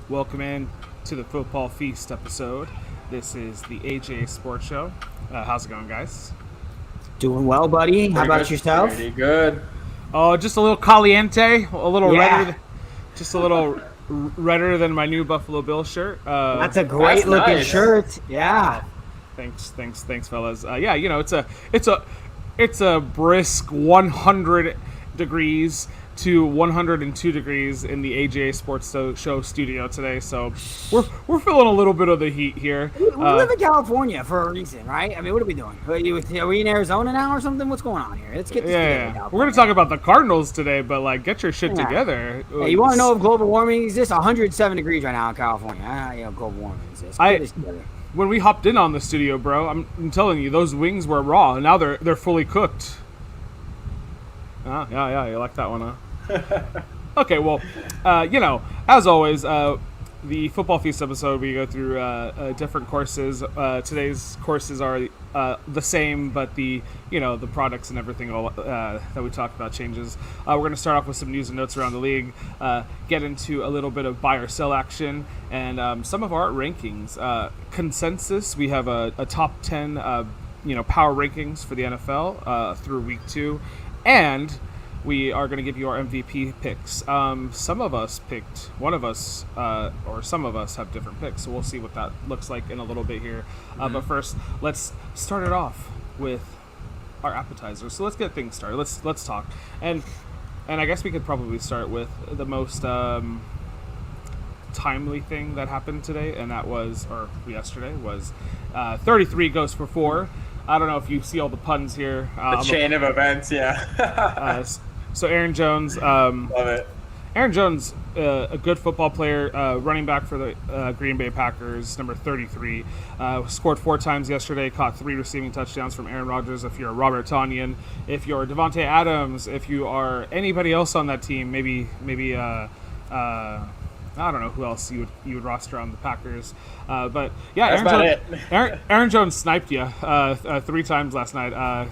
Welcome in to the Football Feast episode. This is the AJ Sports Show. How's it going, guys? Doing well, buddy. How about yourself? Pretty good. Oh, just a little caliente, a little Yeah. redder, just a little redder than my new Buffalo Bill shirt. That's a great looking nice. shirt. Yeah. Thanks, fellas. It's a brisk 100 degrees to 102 degrees in the AJ Sports Show studio today, so we're feeling a little bit of the heat here. We live in California for a reason, right? I mean, what are we doing? Are we in Arizona now or something? What's going on here? Let's get this together. Yeah. We're gonna talk about the Cardinals today, but get your shit Yeah. together. Hey, you want to know if global warming exists? 107 degrees right now in California. Global warming exists. Get this together. When we hopped in on the studio, bro, I'm telling you, those wings were raw, and now they're fully cooked. Yeah, you like that one, huh? Okay, well, as always, the Football Feast episode, we go through different courses. Today's courses are the same, but the products and everything that we talk about changes. We're going to start off with some news and notes around the league, get into a little bit of buy or sell action, and some of our rankings. Consensus, we have a top 10 power rankings for the NFL through week 2, and we are going to give you our MVP picks. Some of us picked, one of us, or some of us have different picks, so we'll see what that looks like in a little bit here. But first, let's start it off with our appetizer. So let's get things started. Let's talk. And I guess we could probably start with the most timely thing that happened today, and that was, or yesterday, was 33 goes for 4. I don't know if you see all the puns here. The chain of events, yeah. So Aaron Jones, Love it. Aaron Jones, a good football player, running back for the Green Bay Packers, number 33, scored 4 times yesterday, caught 3 receiving touchdowns from Aaron Rodgers. If you're Robert Tonyan, if you're Devontae Adams, if you are anybody else on that team, maybe I don't know who else you would roster on the Packers, but yeah, Aaron Jones sniped you 3 times last night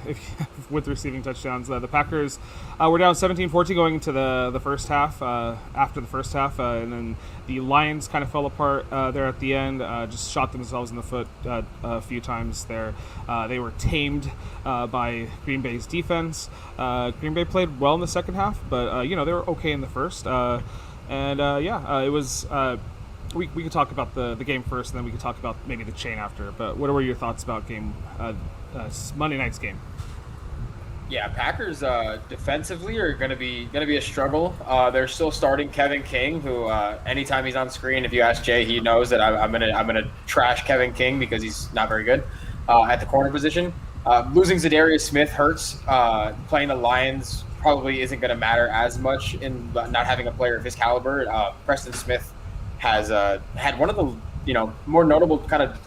with receiving touchdowns. The Packers were down 17-14 going into the first half. After the first half, and then the Lions kind of fell apart there at the end. Just shot themselves in the foot a few times there. They were tamed by Green Bay's defense. Green Bay played well in the second half, but they were okay in the first. It was. We could talk about the game first, and then we could talk about maybe the chain after. But what were your thoughts about Monday night's game? Yeah, Packers defensively are going to be a struggle. They're still starting Kevin King, who anytime he's on screen, if you ask Jay, he knows that I'm gonna trash Kevin King because he's not very good at the corner position. Losing Zadarius Smith hurts. Playing the Lions probably isn't going to matter as much in not having a player of his caliber. Preston Smith has had one of the more notable kind of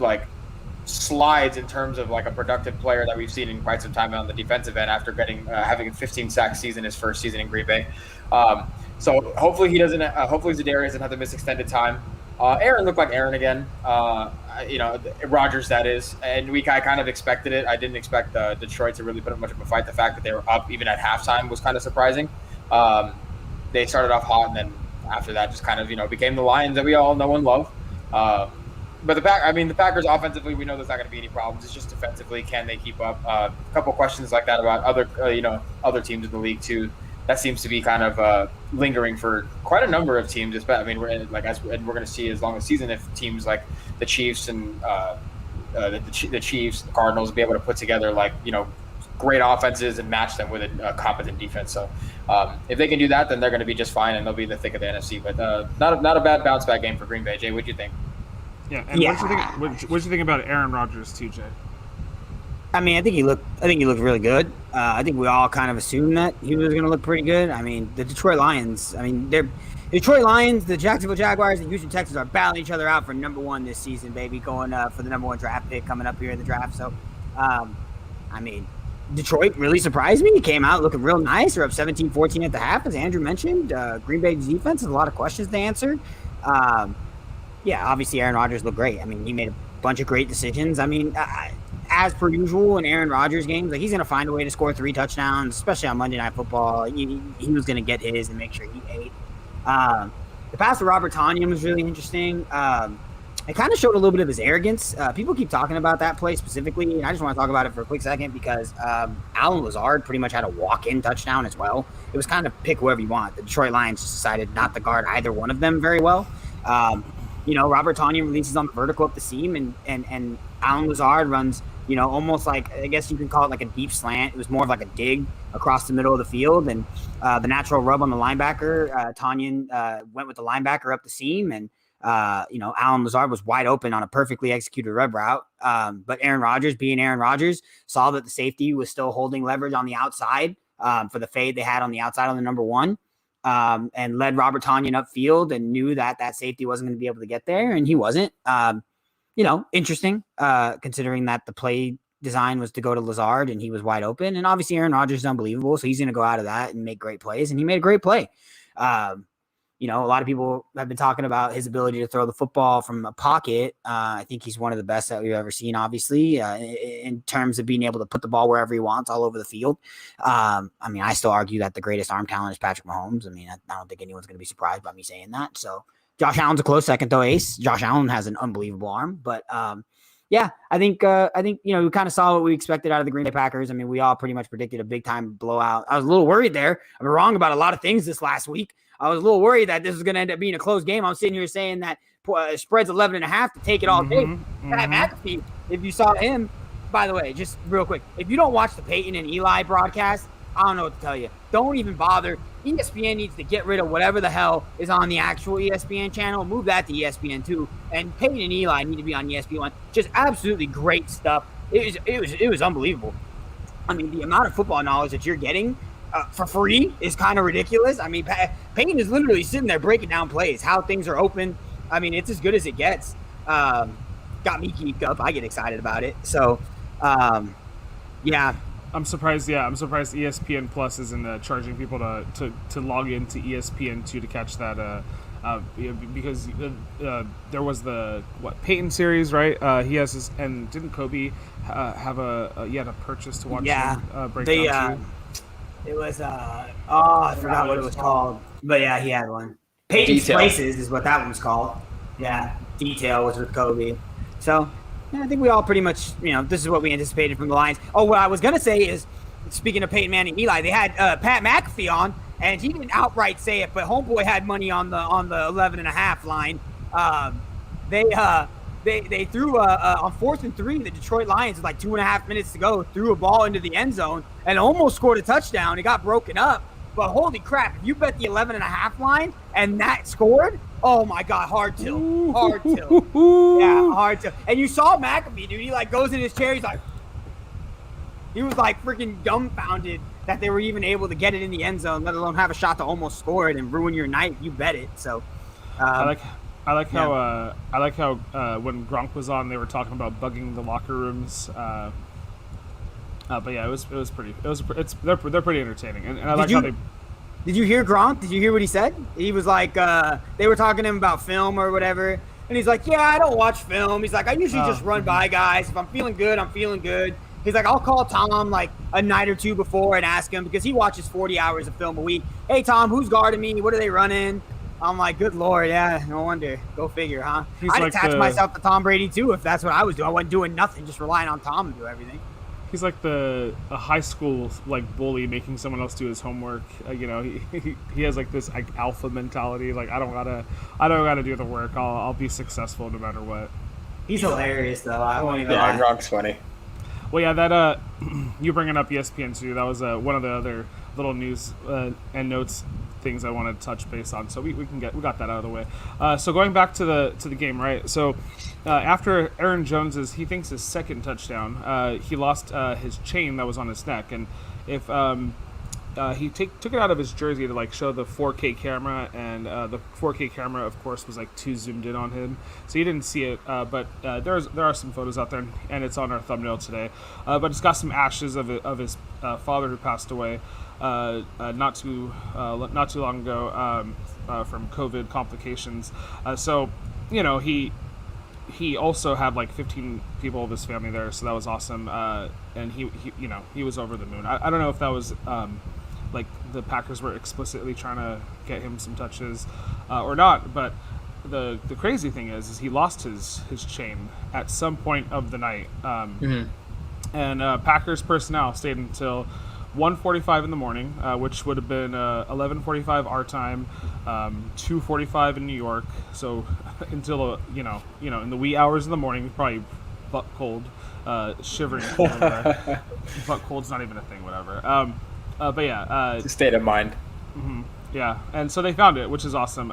slides in terms of a productive player that we've seen in quite some time on the defensive end after having a 15 sack season his first season in Green Bay. So hopefully he doesn't. Hopefully Zadarius doesn't have to miss extended time. Aaron looked like Aaron again. Rodgers, that is. And I kind of expected it. I didn't expect Detroit to really put up much of a fight. The fact that they were up even at halftime was kind of surprising. They started off hot, and then after that just kind of, became the Lions that we all know and love. But the Packers offensively, we know there's not going to be any problems. It's just defensively, can they keep up? A couple questions like that about other teams in the league too. That seems to be kind of lingering for quite a number of teams. We're going to see as long as season if teams like the Chiefs and the Chiefs, the Cardinals, be able to put together great offenses and match them with a competent defense. So if they can do that, then they're going to be just fine and they'll be in the thick of the NFC. But not a bad bounce back game for Green Bay. Jay, what do you think? Yeah, and what did you think about Aaron Rodgers too, Jay? I mean, I think he looked really good. I think we all kind of assumed that he was going to look pretty good. I mean, the Detroit Lions. I mean, the Detroit Lions, the Jacksonville Jaguars, and Houston Texans are battling each other out for number 1 this season, baby. Going for the number 1 draft pick coming up here in the draft. So, I mean, Detroit really surprised me. He came out looking real nice. They're up 17-14 at the half, as Andrew mentioned. Green Bay's defense has a lot of questions to answer. Yeah, obviously Aaron Rodgers looked great. I mean, he made a bunch of great decisions. I mean, as per usual in Aaron Rodgers games, he's going to find a way to score 3 touchdowns, especially on Monday Night Football. He was going to get his and make sure he ate. The pass to Robert Tonyan was really interesting. It kind of showed a little bit of his arrogance. People keep talking about that play specifically, and I just want to talk about it for a quick second because Alan Lazard pretty much had a walk-in touchdown as well. It was kind of pick whoever you want. The Detroit Lions just decided not to guard either one of them very well. Robert Tonyan releases on the vertical up the seam, and Alan Lazard runs, almost like, I guess you can call it like a deep slant. It was more of like a dig across the middle of the field, and the natural rub on the linebacker, Tonyan went with the linebacker up the seam, and Alan Lazard was wide open on a perfectly executed rub route. But Aaron Rodgers, being Aaron Rodgers, saw that the safety was still holding leverage on the outside for the fade they had on the outside on the number one, and led Robert Tonyan upfield and knew that safety wasn't going to be able to get there, and he wasn't. Interesting considering that the play design was to go to Lazard and he was wide open. And obviously Aaron Rodgers is unbelievable, so he's going to go out of that and make great plays, and he made a great play. A lot of people have been talking about his ability to throw the football from a pocket. I think he's one of the best that we've ever seen, obviously, in terms of being able to put the ball wherever he wants all over the field. I still argue that the greatest arm talent is Patrick Mahomes. I don't think anyone's going to be surprised by me saying that. So Josh Allen's a close second, though, Ace. Josh Allen has an unbelievable arm. But, I think we kind of saw what we expected out of the Green Bay Packers. We all pretty much predicted a big-time blowout. I was a little worried there. I've been wrong about a lot of things this last week. I was a little worried that this was going to end up being a close game. I'm sitting here saying that spread's 11.5 to take it all day. Pat McAfee, if you saw him, by the way, just real quick, if you don't watch the Peyton and Eli broadcast, I don't know what to tell you. Don't even bother. ESPN needs to get rid of whatever the hell is on the actual ESPN channel. Move that to ESPN2. And Peyton and Eli need to be on ESPN1. Just absolutely great stuff. It was unbelievable. The amount of football knowledge that you're getting for free is kind of ridiculous. Peyton is literally sitting there breaking down plays, how things are open. It's as good as it gets. Got me geeked up. I get excited about it. So, yeah. I'm surprised. Yeah, I'm surprised ESPN Plus isn't charging people to log into ESPN2 to catch that. Because there was the Peyton series, right? He has his, and didn't Kobe have he had a purchase to watch? Yeah, him, break down too? It was I forgot what it was called, but yeah, he had one. Peyton's Places is what that one was called. Yeah, Detail was with Kobe. So yeah, I think we all pretty much, this is what we anticipated from the Lions. Oh, what I was gonna say is, speaking of Peyton Manning, Eli, they had Pat McAfee on, and he didn't outright say it, but Homeboy had money on the 11.5 line. They threw on 4th and 3. The Detroit Lions, with like 2.5 minutes to go, threw a ball into the end zone and almost scored a touchdown. It got broken up, but holy crap! If you bet the 11.5 line and that scored, oh my God, hard tilt. Yeah, hard tilt. And you saw McAfee, dude. He goes in his chair. He was freaking dumbfounded that they were even able to get it in the end zone, let alone have a shot to almost score it and ruin your night. You bet it. So. I like how when Gronk was on, they were talking about bugging the locker rooms. But yeah, they're pretty entertaining, and I how they. Did you hear Gronk? Did you hear what he said? He was like, they were talking to him about film or whatever, and he's like, yeah, I don't watch film. He's like, I usually just run by guys. If I'm feeling good, I'm feeling good. He's like, I'll call Tom a night or two before and ask him, because he watches 40 hours of film a week. Hey, Tom, who's guarding me? What are they running? I'm like, good Lord, yeah, no wonder. Go figure, huh? I'd attach myself to Tom Brady, too, if that's what I was doing. I wasn't doing nothing, just relying on Tom to do everything. He's like a high school bully making someone else do his homework. He has this alpha mentality. I don't gotta do the work. I'll be successful no matter what. He's hilarious though. I won't even. Yeah, Gronk's funny. Well, yeah, that you bringing up ESPN2, that was one of the other little news and notes things I wanted to touch base on. So we got that out of the way. So going back to the game, right? So after Aaron Jones's, he thinks his second touchdown, he lost his chain that was on his neck, and if he took it out of his jersey to show the 4K camera, and the 4K camera, of course, was too zoomed in on him, so you didn't see it. But there are some photos out there, and it's on our thumbnail today. But it's got some ashes of his father who passed away not too long ago from COVID complications. So he also had 15 people of his family there, so that was awesome. And he was over the moon. I don't know if that was the Packers were explicitly trying to get him some touches or not. But the crazy thing is he lost his chain at some point of the night. And Packers personnel stayed until 1:45 in the morning, which would have been 11:45 our time, 2:45 in New York. So until in the wee hours in the morning, probably butt cold, shivering. Butt cold's not even a thing, whatever. But yeah, State of mind. yeah, and so they found it, which is awesome.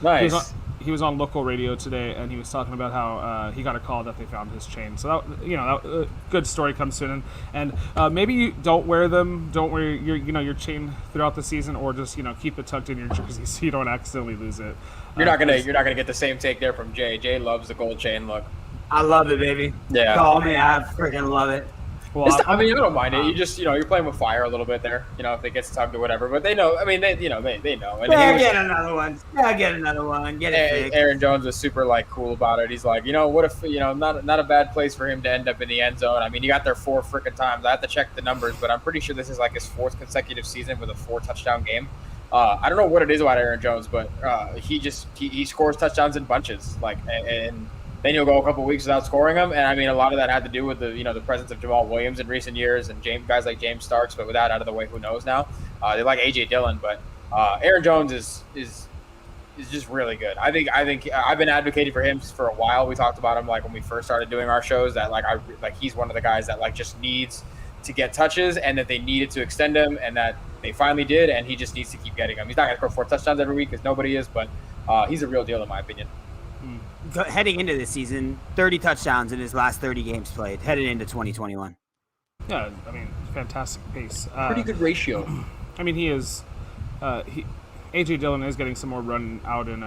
Nice. He was on local radio today, and he was talking about how he got a call that they found his chain. So that good story comes soon. And maybe you don't wear your chain throughout the season, or just keep it tucked in your jersey so you don't accidentally lose it. You're not gonna get the same take there from Jay. Jay loves the gold chain look. I love it, baby. Yeah. Call me. I freaking love it. Well, I mean, you don't mind it. You just, you're playing with fire a little bit there. If it gets tugged or whatever. But they know. I mean, they know. And Get another one. Get another one. Get it fixed. Aaron Jones was super cool about it. He's like, what if not a bad place for him to end up in the end zone. I mean, you got there 4 freaking times. I have to check the numbers, but I'm pretty sure this is his 4th consecutive season with a 4-touchdown game. I don't know what it is about Aaron Jones, but he scores touchdowns in bunches. And then you'll go a couple weeks without scoring them, and I mean a lot of that had to do with the presence of Jamal Williams in recent years and guys like James Starks. But with that out of the way, who knows now? They like AJ Dillon, but Aaron Jones is just really good. I think I've been advocating for him for a while. We talked about him when we first started doing our shows that he's one of the guys that just needs to get touches and that they needed to extend him and that they finally did, and he just needs to keep getting them. He's not going to score 4 touchdowns every week because nobody is, but he's a real deal in my opinion. Heading into this season, 30 touchdowns in his last 30 games played, headed into 2021. Yeah, I mean, fantastic pace. Pretty good ratio. I mean, he is. AJ Dillon is getting some more run out in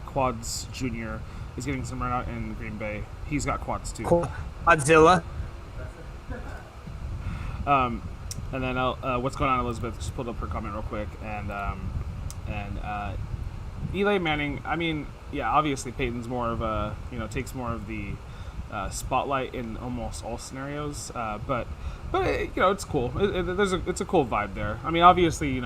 Quads Junior. He's getting some run out in Green Bay. He's got quads too. Godzilla. And then what's going on, Elizabeth? Just pulled up her comment real quick, and Eli Manning. I mean, yeah, obviously Peyton's more of a takes more of the spotlight in almost all scenarios. But it's cool. It's a cool vibe there. I mean, obviously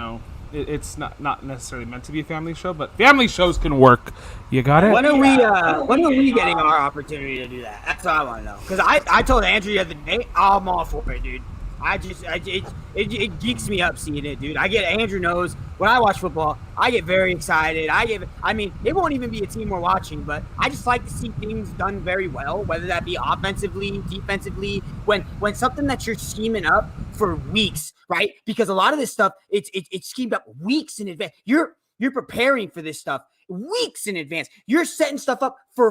it's not necessarily meant to be a family show, but family shows can work. You got it. When are we getting our opportunity to do that? That's what I want to know. Because I told Andrew the other day, I'm all for it, dude. It geeks me up seeing it, dude. Andrew knows when I watch football, I get very excited. I mean, it won't even be a team we're watching, but I just like to see things done very well, whether that be offensively, defensively, when something that you're scheming up for weeks, right? Because a lot of this stuff, it's schemed up weeks in advance. You're preparing for this stuff weeks in advance. You're setting stuff up for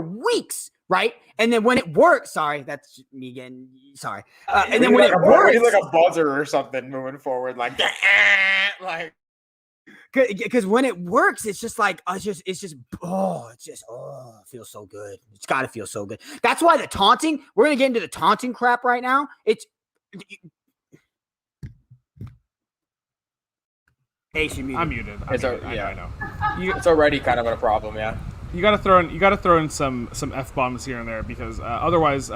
weeks. Right, and then when it works, sorry, that's me again. Sorry, and then when it works, like a buzzer or something moving forward, because when it works, it's just it feels so good. It's got to feel so good. That's why the taunting. We're gonna get into the taunting crap right now. I'm muted. I know. It's already kind of a problem, yeah. You gotta throw in some F-bombs here and there because otherwise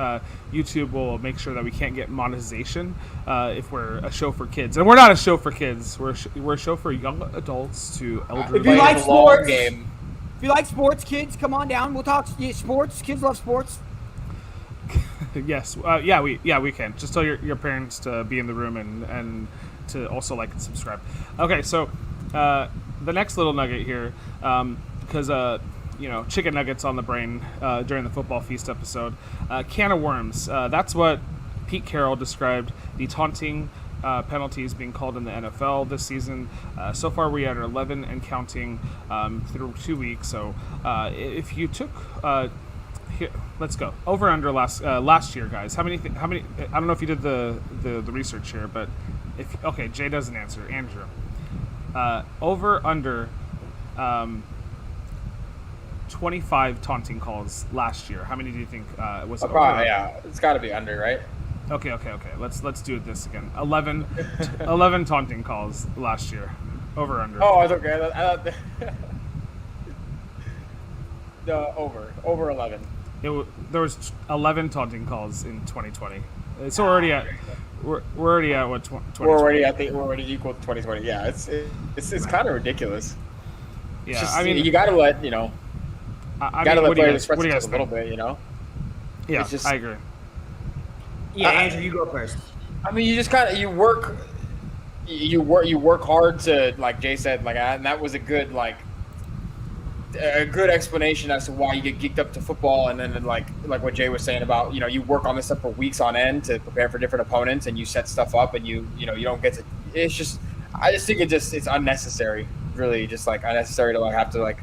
YouTube will make sure that we can't get monetization if we're a show for kids, and we're not a show for kids. We're a show for young adults to elderly. If you like sports, if you like sports, kids, come on down. We'll talk sports. Kids love sports. Yes, we can. Just tell your parents to be in the room and to also like and subscribe. Okay, so the next little nugget here, because chicken nuggets on the brain during the Football Feast episode. Can of worms. That's what Pete Carroll described the taunting penalties being called in the NFL this season. So far, we are 11 and counting through 2 weeks. So if you took... here, let's go. Over under last year, guys. How many? I don't know if you did the research here, but Jay doesn't answer. Andrew. Over under... 25 taunting calls last year. How many do you think was it? Probably, yeah. It's got to be under, right? Okay. Let's do this again. 11 taunting calls last year. Over under. Oh, it's okay. Over 11. There was 11 taunting calls in 2020. So we're already at we're already at what 2020? We're already equal to 2020. Yeah, it's kind of ridiculous. Yeah, Just, I mean, you got to let let players express themselves a little bit. Yeah, it's just, I agree. Yeah, Andrew, you go first. I mean, you just kind of you work hard to, like Jay said, and that was a good explanation as to why you get geeked up to football, and then like what Jay was saying about you work on this stuff for weeks on end to prepare for different opponents, and you set stuff up, and you don't get to. It's just, I just think it's unnecessary, really, just like unnecessary to have to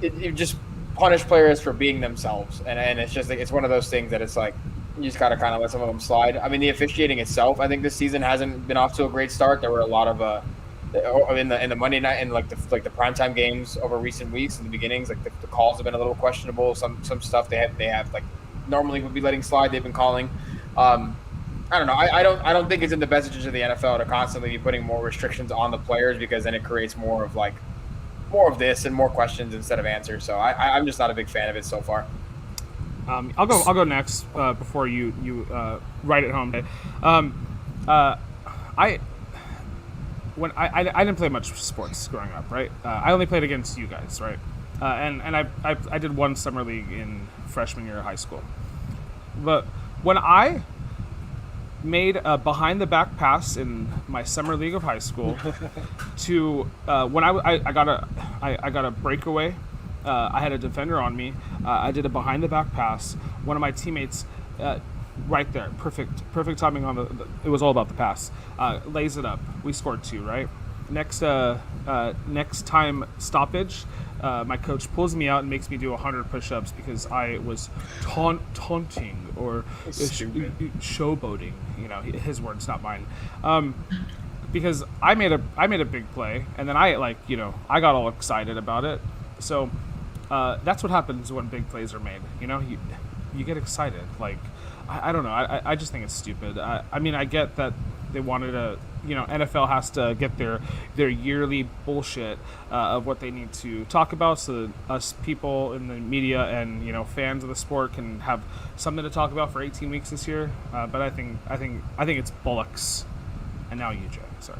it just punish players for being themselves, and it's just it's one of those things that it's like you just gotta kind of let some of them slide. I mean, the officiating itself, I think this season hasn't been off to a great start. There were a lot of in the Monday night and the primetime games over recent weeks in the beginnings, the calls have been a little questionable. Some stuff they have normally would be letting slide, they've been calling. I don't know. I don't think it's in the best interest of the NFL to constantly be putting more restrictions on the players, because then it creates more of this and more questions instead of answers. So I'm just not a big fan of it so far. I'll go next before you write it home. I didn't play much sports growing up, right? I only played against you guys, right? And I did one summer league in freshman year of high school. But when I made a behind the back pass in my summer league of high school to when I got a breakaway. I had a defender on me. I did a behind the back pass. One of my teammates, right there, perfect timing on it was all about the pass. Lays it up. We scored 2, right? Next time stoppage, my coach pulls me out and makes me do 100 push-ups because I was taunting or showboating. His words, not mine. Because I made a big play, and then I got all excited about it. So that's what happens when big plays are made. You get excited. I don't know. I just think it's stupid. I mean, I get that they wanted to. NFL has to get their yearly bullshit of what they need to talk about, so that us people in the media and fans of the sport can have something to talk about for 18 weeks this year. But I think it's bollocks. And now you, Joe. Sorry.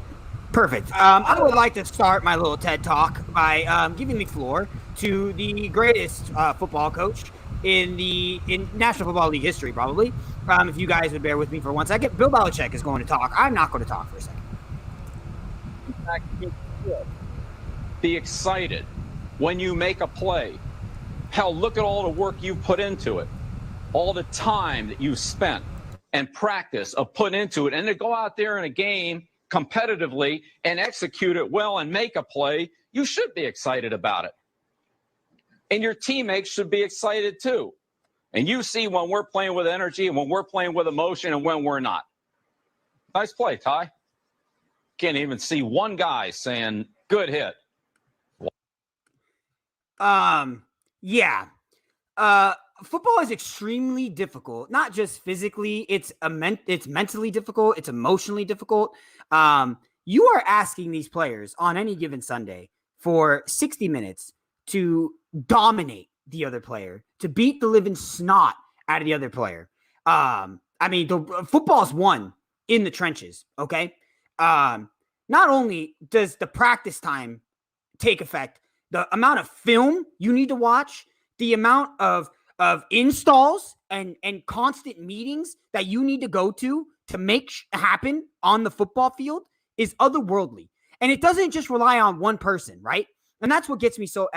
Perfect. I would like to start my little TED Talk by giving the floor to the greatest football coach in National Football League history, probably. If you guys would bear with me for 1 second. Bill Belichick is going to talk. I'm not going to talk for a second. Be excited when you make a play. Hell, look at all the work you put into it, all the time that you spent and practice of putting into it, and to go out there in a game competitively and execute it well and make a play. You should be excited about it. And your teammates should be excited too. And you see when we're playing with energy and when we're playing with emotion and when we're not. Nice play, Ty. Can't even see one guy saying, good hit. Yeah. Football is extremely difficult, not just physically. It's mentally difficult. It's emotionally difficult. You are asking these players on any given Sunday for 60 minutes to dominate the other player, to beat the living snot out of the other player. I mean, football's won in the trenches. Okay. Not only does the practice time take effect, the amount of film you need to watch, the amount of installs and constant meetings that you need to go to make happen on the football field is otherworldly. And it doesn't just rely on one person, right? And that's what gets me so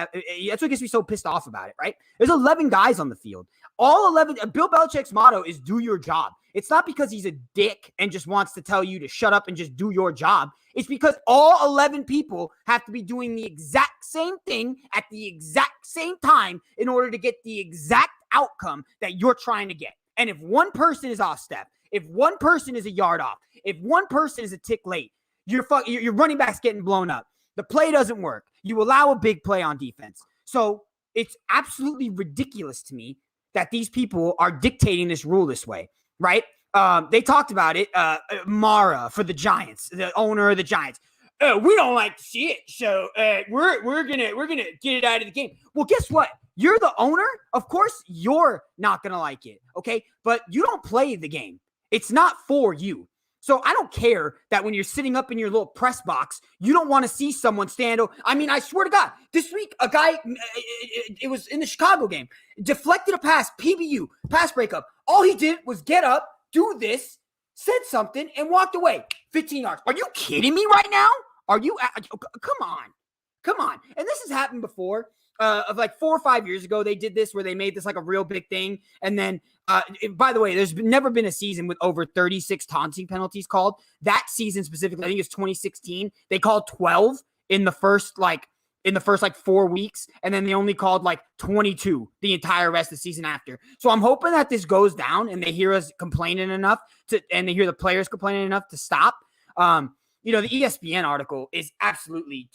pissed off about it, right? There's 11 guys on the field. All 11. Bill Belichick's motto is do your job. It's not because he's a dick and just wants to tell you to shut up and just do your job. It's because all 11 people have to be doing the exact same thing at the exact same time in order to get the exact outcome that you're trying to get. And if one person is off step, if one person is a yard off, if one person is a tick late, your running back's getting blown up. The play doesn't work. You allow a big play on defense. So it's absolutely ridiculous to me that these people are dictating this rule this way, right? They talked about it. Mara for the Giants, the owner of the Giants. We don't like to see it, so we're gonna get it out of the game. Well, guess what? You're the owner. Of course, you're not gonna like it, okay? But you don't play the game. It's not for you. So I don't care that when you're sitting up in your little press box, you don't want to see someone stand. I mean, I swear to God, this week, a guy, it was in the Chicago game, deflected a pass, PBU, pass breakup. All he did was get up, do this, said something, and walked away. 15 yards. Are you kidding me right now? Are you? Come on. And this has happened before. Of like 4 or 5 years ago, they did this where they made this like a real big thing. And then, by the way, there's never been a season with over 36 taunting penalties called. That season specifically, I think it's 2016. They called 12 in the first 4 weeks, and then they only called like 22 the entire rest of the season after. So I'm hoping that this goes down and they hear us complaining enough and they hear the players complaining enough to stop. The ESPN article is absolutely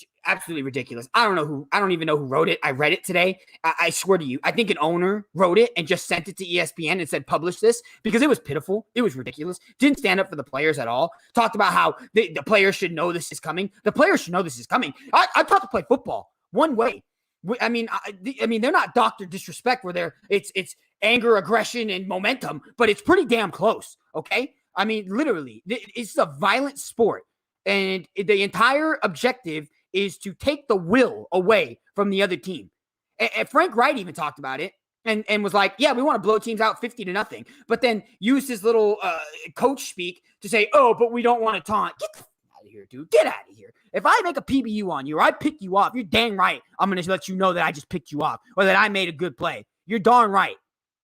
ridiculous. I don't even know who wrote it. I read it today. I swear to you, I think an owner wrote it and just sent it to ESPN and said, publish this, because it was pitiful. It was ridiculous. Didn't stand up for the players at all. Talked about how the players should know this is coming. The players should know this is coming. I taught to play football one way. I mean, they're not Dr. Disrespect where it's anger, aggression, and momentum, but it's pretty damn close. Okay. I mean, literally, it's a violent sport. And the entire objective is to take the will away from the other team. And Frank Wright even talked about it and was like, yeah, we want to blow teams out 50-0. But then used his little coach speak to say, oh, but we don't want to taunt. Get the out of here, dude. Get out of here. If I make a PBU on you or I pick you off, you're dang right I'm going to let you know that I just picked you off or that I made a good play. You're darn right.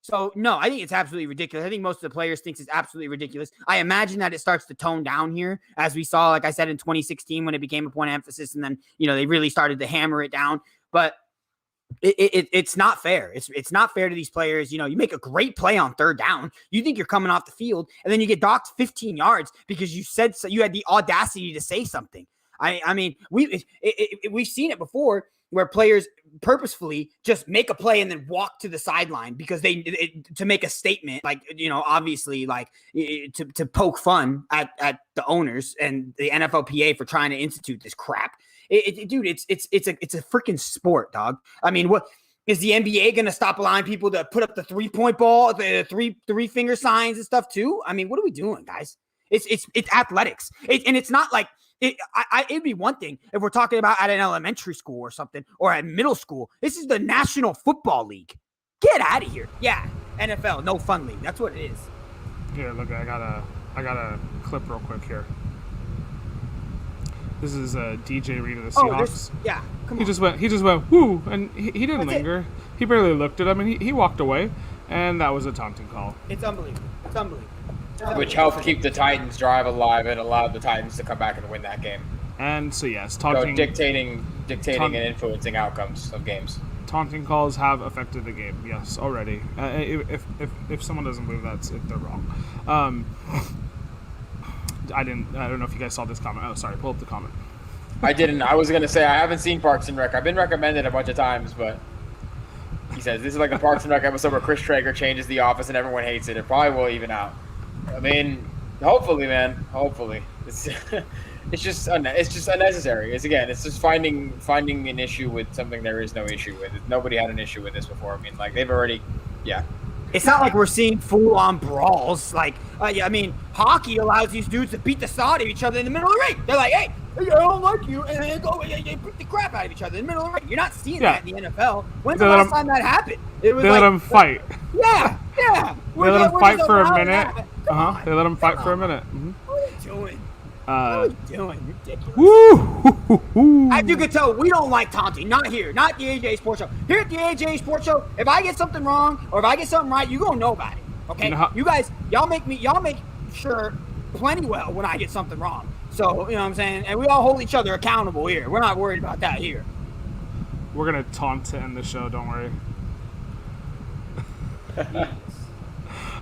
So, no, I think it's absolutely ridiculous. I think most of the players think it's absolutely ridiculous. I imagine that it starts to tone down here, as we saw, like I said, in 2016 when it became a point of emphasis, and then, they really started to hammer it down. But it's not fair. It's not fair to these players. You make a great play on third down. You think you're coming off the field, and then you get docked 15 yards because you said so, you had the audacity to say something. I mean, we've seen it before where players purposefully just make a play and then walk to the sideline because to make a statement, like, obviously, like to poke fun at the owners and the NFLPA for trying to institute this crap. Dude, it's a freaking sport, dog. I mean, what is the NBA going to stop allowing people to put up the 3-point ball, the three finger signs and stuff too? I mean, what are we doing, guys? It's athletics, and it's not like. It'd be one thing if we're talking about at an elementary school or something, or at middle school. This is the National Football League. Get out of here. Yeah, NFL, no fun league. That's what it is. Here, look, I got a clip real quick here. This is DJ Reed of the Seahawks. Come on. He just went, whoo, and he didn't That's linger. He barely looked at him, and he walked away, and that was a taunting call. It's unbelievable. Which helped keep the Titans' drive alive and allowed the Titans to come back and win that game. And so yes, So taunting dictating and influencing outcomes of games. Taunting calls have affected the game. Yes, already. If someone doesn't move, they're wrong. I don't know if you guys saw this comment. Oh, sorry. Pull up the comment. I didn't. I was gonna say I haven't seen Parks and Rec. I've been recommended a bunch of times, but he says this is like the Parks and Rec episode where Chris Traeger changes the office and everyone hates it. It probably will even out. I mean, hopefully, man. Hopefully, it's just unnecessary. It's just finding an issue with something there is no issue with. Nobody had an issue with this before. I mean, like they've already, yeah. It's not like we're seeing full-on brawls. Like, I mean, hockey allows these dudes to beat the sod of each other in the middle of the ring. They're like, hey, I don't like you, and they go, they beat the crap out of each other in the middle of the ring. You're not seeing that in the NFL. When's the last time that happened? They let them fight. Yeah. They let them fight for a minute. They let them fight for a minute. Mm-hmm. What are you doing? What are you doing? Ridiculous. Woo! As you can tell, we don't like taunting. Not here. Not the AJ Sports Show. Here at the AJ Sports Show, if I get something wrong or if I get something right, you gonna know about it. Okay? You guys, y'all make sure plenty well when I get something wrong. So, you know what I'm saying? And we all hold each other accountable here. We're not worried about that here. We're gonna taunt to end the show, don't worry.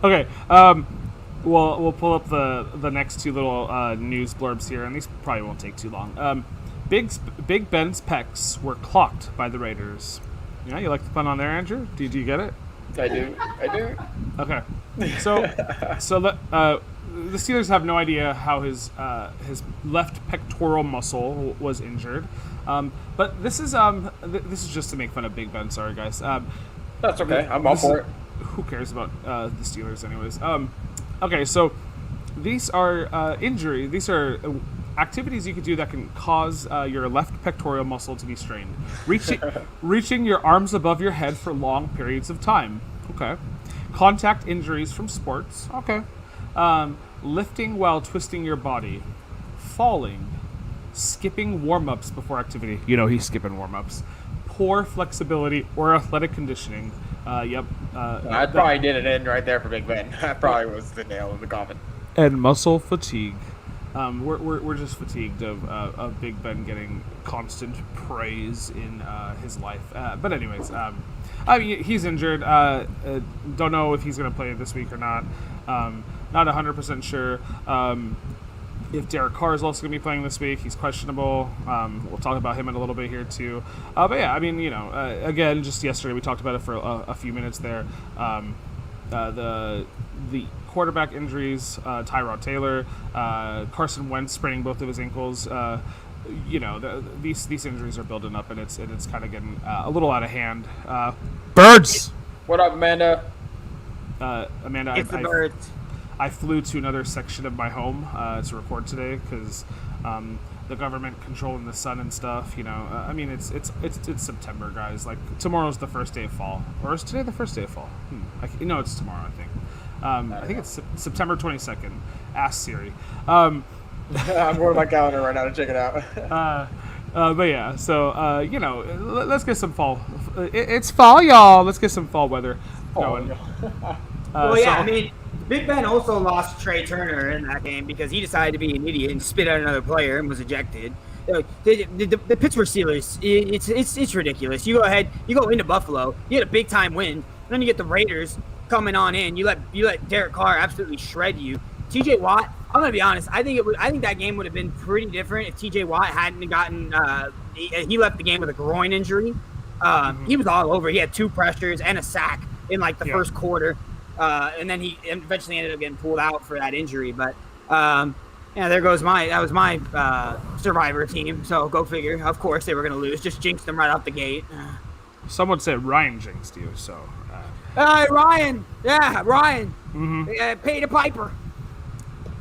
Okay, we'll pull up the next two little news blurbs here, and these probably won't take too long. Big Ben's pecs were clocked by the Raiders. Yeah, you like the pun on there, Andrew? Do you get it? I do. Okay, so the Steelers have no idea how his left pectoral muscle was injured, but this is just to make fun of Big Ben. Sorry, guys. That's okay. I'm all for it. Who cares about the Steelers anyways? Okay, so These are injury. These are activities you could do that can cause your left pectoral muscle to be strained. Reaching your arms above your head for long periods of time. Okay. Contact injuries from sports. Okay. Lifting while twisting your body. Falling. Skipping warm-ups before activity. You know he's skipping warm-ups. Poor flexibility or athletic conditioning. Yep. I probably did it in right there for Big Ben. That probably was the nail in the coffin. And muscle fatigue. We're just fatigued of Big Ben getting constant praise in his life. But anyways, I mean, he's injured. Don't know if he's going to play this week or not. Not 100% sure. If Derek Carr is also going to be playing this week, he's questionable. We'll talk about him in a little bit here too. But yeah, I mean, again, just yesterday we talked about it for a few minutes there. The quarterback injuries, Tyrod Taylor, Carson Wentz spraining both of his ankles. These injuries are building up, and it's kind of getting a little out of hand. Birds. What up, Amanda? Amanda, It's the birds. I flew to another section of my home to record today because the government controlling the sun and stuff. I mean, it's September, guys. Like tomorrow's the first day of fall, or is today the first day of fall? No, it's tomorrow. I think. I think it's September 22nd. Ask Siri. I'm going to my calendar right now to check it out. But yeah, so let's get some fall. It's fall, y'all. Let's get some fall weather going. Well, yeah, I mean, Big Ben also lost Trey Turner in that game because he decided to be an idiot and spit out another player and was ejected. The Pittsburgh Steelers, it's ridiculous. You go into Buffalo, you get a big time win, and then you get the Raiders coming on in. You let Derek Carr absolutely shred you. TJ Watt, I'm gonna be honest. I think that game would have been pretty different if TJ Watt hadn't gotten. He left the game with a groin injury. He was all over. He had 2 pressures and a sack in like the first quarter. And then he eventually ended up getting pulled out for that injury. But that was my survivor team. So go figure. Of course they were going to lose. Just jinxed them right out the gate. Someone said Ryan jinxed you. So. Ryan. Yeah, Ryan. Mm-hmm. Pay the piper.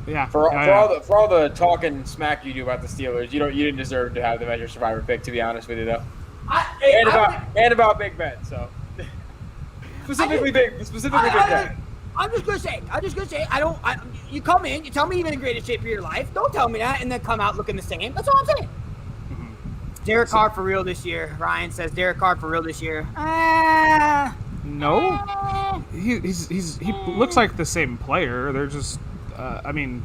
Yeah. For all the talking smack you do about the Steelers, you didn't deserve to have them as your survivor pick. To be honest with you, though. About Big Ben. So. Specifically Big Ben. I'm just gonna say, you come in, you tell me you're in the greatest shape of your life. Don't tell me that, and then come out looking the same. That's all I'm saying. Mm-hmm. Derek Carr for real this year. Ryan says Derek Carr for real this year. No, he looks like the same player. They're just,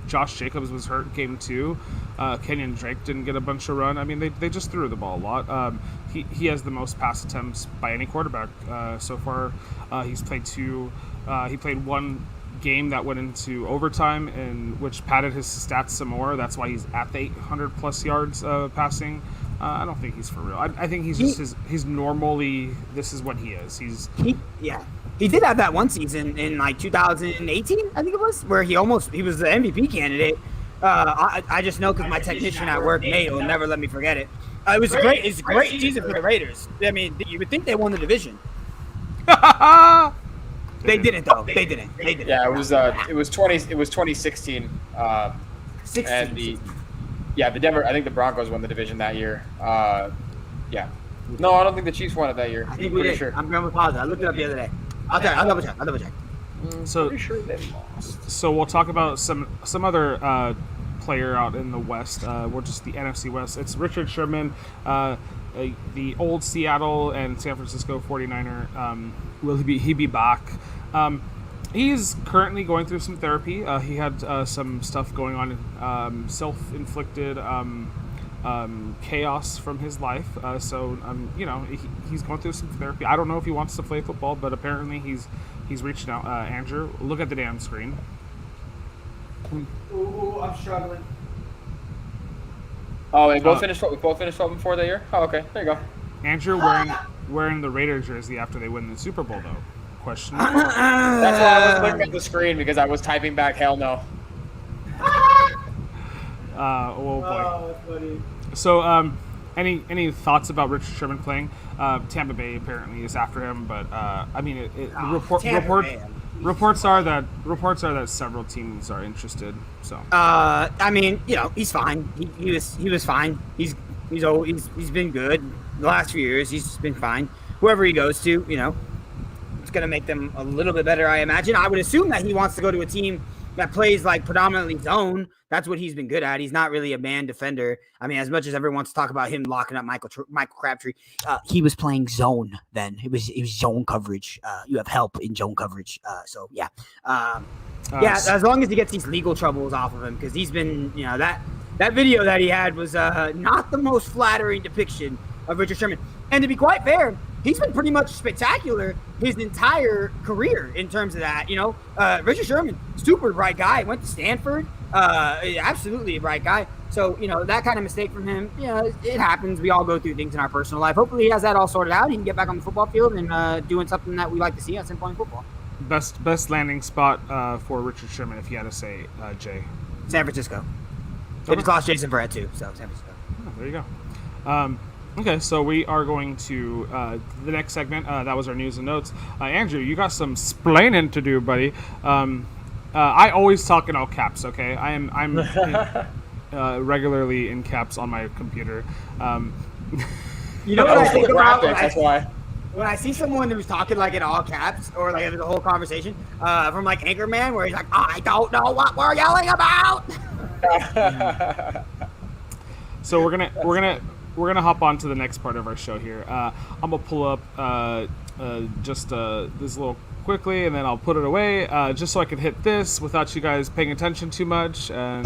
Josh Jacobs was hurt game 2. Kenyon Drake didn't get a bunch of run. I mean, they just threw the ball a lot. He has the most pass attempts by any quarterback so far. He's played 2. He played 1 game that went into overtime, which padded his stats some more. That's why he's at the 800 plus yards passing. I don't think he's for real. I think he's normally, this is what he is. He did have that one season in like 2018, I think it was, where he was the MVP candidate. I just know because my technician at work, Nate, will never let me forget it. It was a great season for the Raiders. I mean, you would think they won the division. They didn't though. They didn't. Yeah, it was 2016. 16. And the Denver. I think the Broncos won the division that year. Yeah. No, I don't think the Chiefs won it that year. I think we did. Sure. I'm going with positive. I looked it up the other day. I'll double check. So pretty sure they lost. So we'll talk about some other player out in the West. We're just the NFC West. It's Richard Sherman, the old Seattle and San Francisco 49er. Will he be back? He's currently going through some therapy. He had some stuff going on, self-inflicted chaos from his life. He's going through some therapy. I don't know if he wants to play football, but apparently he's reached out. Andrew, look at the damn screen. Ooh, I'm struggling. Oh, we both finished 12 before the year? Oh, okay. There you go. Andrew wearing the Raiders jersey after they win the Super Bowl, though. Question. That's why I was looking at the screen, because I was typing back hell no. Oh boy. Oh, that's funny. So, any thoughts about Richard Reports are that several teams are interested. So. I mean, he's fine. He was fine. He's been good the last few years. He's been fine. Whoever he goes to, it's going to make them a little bit better, I imagine. I would assume that he wants to go to a team that plays like predominantly zone. That's what he's been good at. He's not really a man defender. I mean, as much as everyone wants to talk about him locking up Michael Crabtree, he was playing zone then. It was zone coverage. You have help in zone coverage. So yeah, as long as he gets these legal troubles off of him, because he's been, that video that he had was not the most flattering depiction of Richard Sherman. And to be quite fair, he's been pretty much spectacular his entire career in terms of that. Richard Sherman, super bright guy, went to Stanford, absolutely a bright guy. So, that kind of mistake from him, it happens. We all go through things in our personal life. Hopefully he has that all sorted out. He can get back on the football field and doing something that we like to see at some point in football. Best landing spot for Richard Sherman, if you had to say, Jay. San Francisco. They just lost Jason Verrett too, so San Francisco. Oh, there you go. Okay, so we are going to the next segment. That was our news and notes. Andrew, you got some splaining to do, buddy. I always talk in all caps. Okay, I'm regularly in caps on my computer. You know what I think about? That's why. When I see someone who's talking like in all caps or like the whole conversation from like Anchorman, where he's like, "I don't know what we're yelling about." So we're gonna hop on to the next part of our show here. I'm gonna pull up just this little quickly, and then I'll put it away just so I can hit this without you guys paying attention too much. And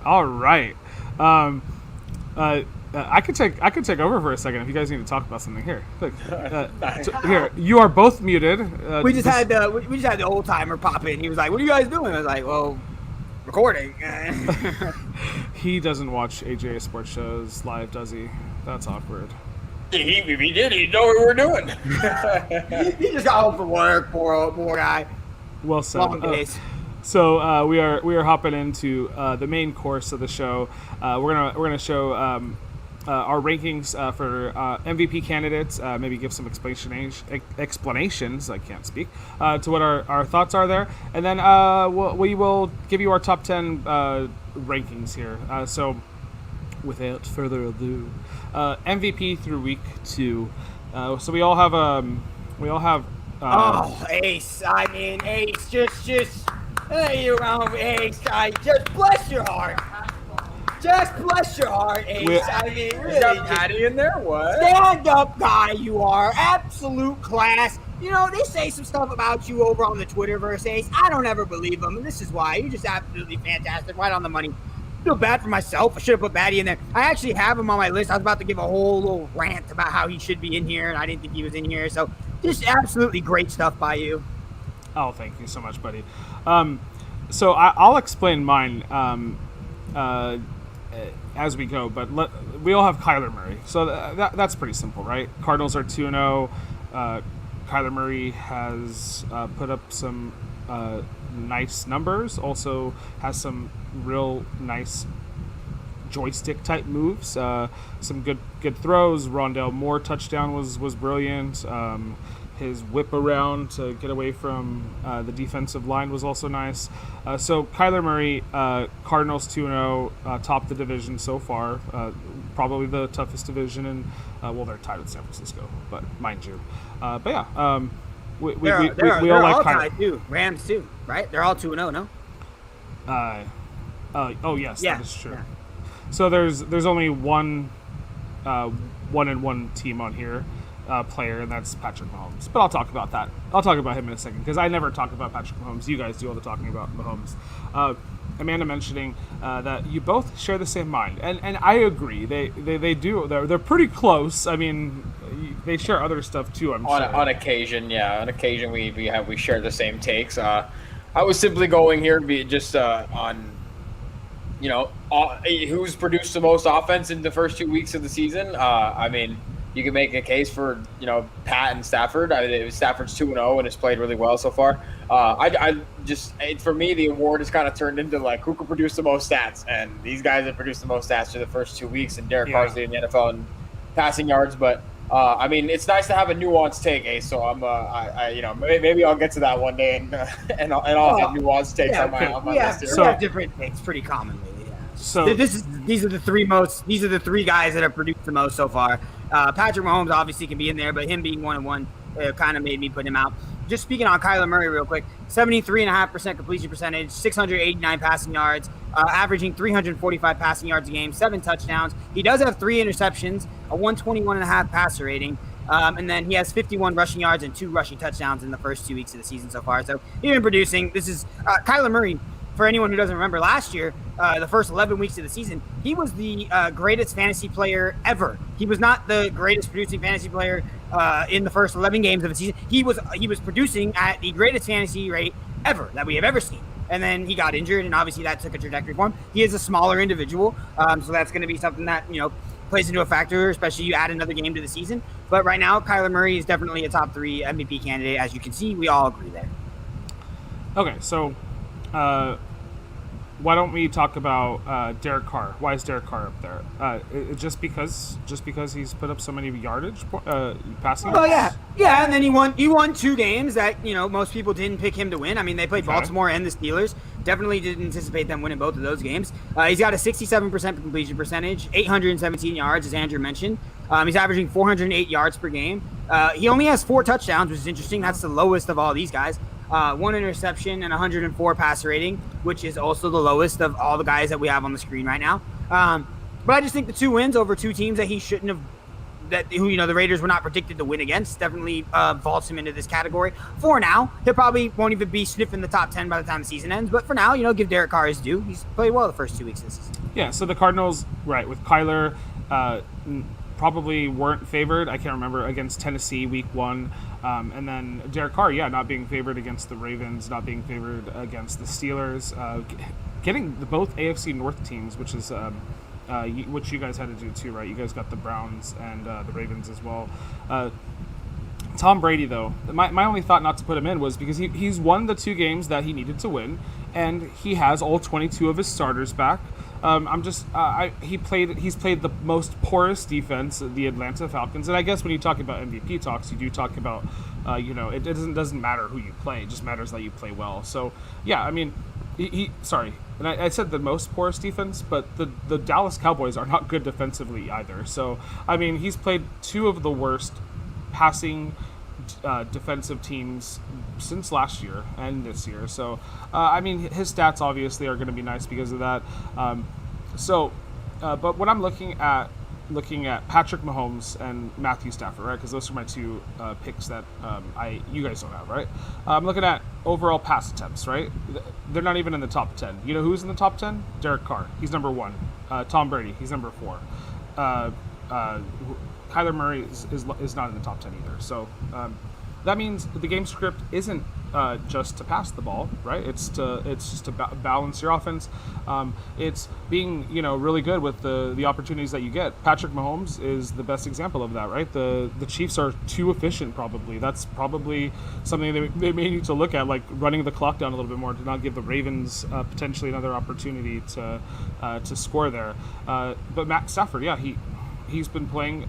all right. I could take over for a second if you guys need to talk about something here. Look, here, you are both muted. We just had the old timer pop in. He was like, "What are you guys doing?" I was like, "Well, recording." He doesn't watch AJ sports shows live, does he? That's awkward. If he did, he'd know what we were doing. He just got home from work. Poor guy. Well said. Long days. So we are hopping into the main course of the show. We're gonna show our rankings for MVP candidates. Maybe give some explanations. I can't speak to what our thoughts are there, and then we will give you our top 10 rankings here. So without further ado, MVP through week 2. So we all have. Ace! I mean, Ace, just. Hey, you Ace, just bless your heart. Just bless your heart, Ace. I mean, really. You got Patty in there? What? Stand-up guy you are. Absolute class. They say some stuff about you over on the Twitterverse, Ace. I don't ever believe them, and this is why. You're just absolutely fantastic. Right on the money. I feel bad for myself. I should have put Batty in there. I actually have him on my list. I was about to give a whole little rant about how he should be in here, and I didn't think he was in here. So just absolutely great stuff by you. Oh, thank you so much, buddy. So I'll explain mine as we go, but we all have Kyler Murray. So that's pretty simple, right? Cardinals are 2-0. Kyler Murray has put up some nice numbers, also has some real nice joystick type moves, some good throws. Rondale Moore touchdown was brilliant. His whip around to get away from the defensive line was also nice. So Kyler Murray, Cardinals 2-0, top the division so far. Probably the toughest division, and they're tied with San Francisco, but mind you. But yeah, we all like Kyler. Tied too. Rams too, right? They're all 2-0, no? Oh yes, yeah, that is true. Yeah. So there's only one 1-1 team on here. Player, and that's Patrick Mahomes. But I'll talk about that. I'll talk about him in a second, because I never talk about Patrick Mahomes. You guys do all the talking about Mahomes. Amanda mentioning that you both share the same mind, and I agree. They do. They're pretty close. I mean, they share other stuff too. I'm sure. On occasion, yeah. On occasion, we share the same takes. I was simply going here to be just on. Who's produced the most offense in the first 2 weeks of the season? I mean, you can make a case for Pat and Stafford. Stafford's 2-0 and has played really well so far. For me, the award has kind of turned into like who can produce the most stats, and these guys have produced the most stats for the first 2 weeks, and Derek Carr's leading the NFL in passing yards. But it's nice to have a nuanced take, Ace. So maybe I'll get to that one day, and I'll have nuanced takes on my list here. We have different takes pretty commonly. Yeah. So these are the three guys that have produced the most so far. Patrick Mahomes obviously can be in there, but him being 1-1 kind of made me put him out. Just speaking on Kyler Murray real quick, 73.5% completion percentage, 689 passing yards, averaging 345 passing yards a game, 7 touchdowns. He does have 3 interceptions, a 121.5 passer rating, and then he has 51 rushing yards and 2 rushing touchdowns in the first 2 weeks of the season so far. So he's been producing. This is Kyler Murray. For anyone who doesn't remember, last year, the first 11 weeks of the season, he was the greatest fantasy player ever. He was not the greatest producing fantasy player in the first 11 games of the season. He was producing at the greatest fantasy rate ever that we have ever seen. And then he got injured, and obviously that took a trajectory for him. He is a smaller individual, so that's going to be something that plays into a factor, especially you add another game to the season. But right now, Kyler Murray is definitely a top 3 MVP candidate. As you can see, we all agree there. okay, so why don't we talk about Derek Carr? Why is Derek Carr up there? Just because he's put up so many yardage passing. Oh yeah, and then he won 2 games that most people didn't pick him to win. I mean, they played Baltimore and the Steelers. Definitely didn't anticipate them winning both of those games. He's got a 67% completion percentage, 817 yards, as Andrew mentioned. He's averaging 408 yards per game. He only has 4 touchdowns, which is interesting. That's the lowest of all these guys. 1 interception and 104 passer rating, which is also the lowest of all the guys that we have on the screen right now. But I just think the 2 wins over 2 teams that he shouldn't have, the Raiders were not predicted to win against, definitely vaults him into this category. For now, he probably won't even be sniffing the top 10 by the time the season ends. But for now, give Derek Carr his due. He's played well the first 2 weeks of this season. Yeah, so the Cardinals, right, with Kyler, probably weren't favored. I can't remember, against Tennessee week 1. And then Derek Carr, not being favored against the Ravens, not being favored against the Steelers, getting both AFC North teams, which is which you guys had to do too, right? You guys got the Browns and the Ravens as well. Tom Brady, though, my only thought not to put him in was because he's won the 2 games that he needed to win, and he has all 22 of his starters back. He's played the most porous defense, the Atlanta Falcons, and I guess when you talk about MVP talks, you do talk about, it doesn't matter who you play, it just matters that you play well. So yeah, I mean, and I said the most porous defense, but the Dallas Cowboys are not good defensively either. So I mean, he's played 2 of the worst passing defensive teams since last year and this year. So his stats obviously are going to be nice because of that. But when I'm looking at Patrick Mahomes and Matthew Stafford, right? Because those are my 2 picks that you guys don't have, right? I'm looking at overall pass attempts, right? They're not even in the top 10. You know who's in the top 10? Derek Carr. He's number 1. Tom Brady. He's number 4. Kyler Murray is not in the top 10 either. So that means the game script isn't just to pass the ball, right? It's just to balance your offense. It's being really good with the opportunities that you get. Patrick Mahomes is the best example of that, right? The Chiefs are too efficient. Probably that's probably something they may need to look at, like running the clock down a little bit more to not give the Ravens potentially another opportunity to score there. But Matt Stafford, yeah, he's been playing.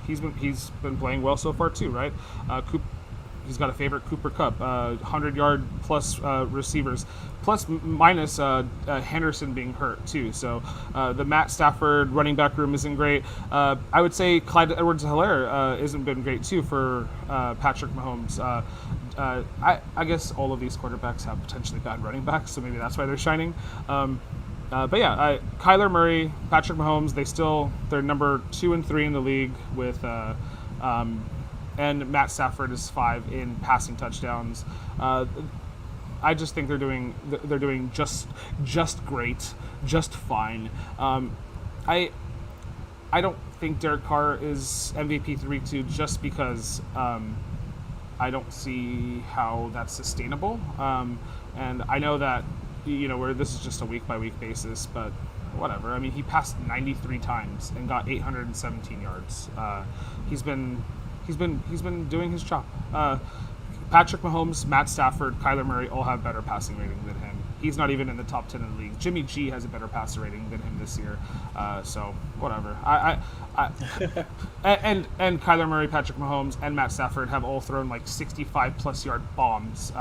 He's been playing well so far too, right? He's got a favorite, Cooper Kupp, 100-yard plus receivers, plus minus Henderson being hurt too. So the Matt Stafford running back room isn't great. I would say Clyde Edwards-Helaire isn't been great too for Patrick Mahomes. I guess all of these quarterbacks have potentially bad running backs, so maybe that's why they're shining. But yeah, Kyler Murray, Patrick Mahomes, they're number 2 and 3 in the league with, and Matt Stafford is 5 in passing touchdowns. I just think they're doing just great, just fine. I don't think Derek Carr is MVP 3-2 just because I don't see how that's sustainable. And I know that where this is just a week by week basis, but whatever. I mean, he passed 93 times and got 817 yards. He's been doing his job. Patrick Mahomes, Matt Stafford, Kyler Murray all have better passing rating than him. He's not even in the top 10 in the league. Jimmy G has a better passer rating than him this year. So whatever. And Kyler Murray, Patrick Mahomes, and Matt Stafford have all thrown like 65-plus yard bombs.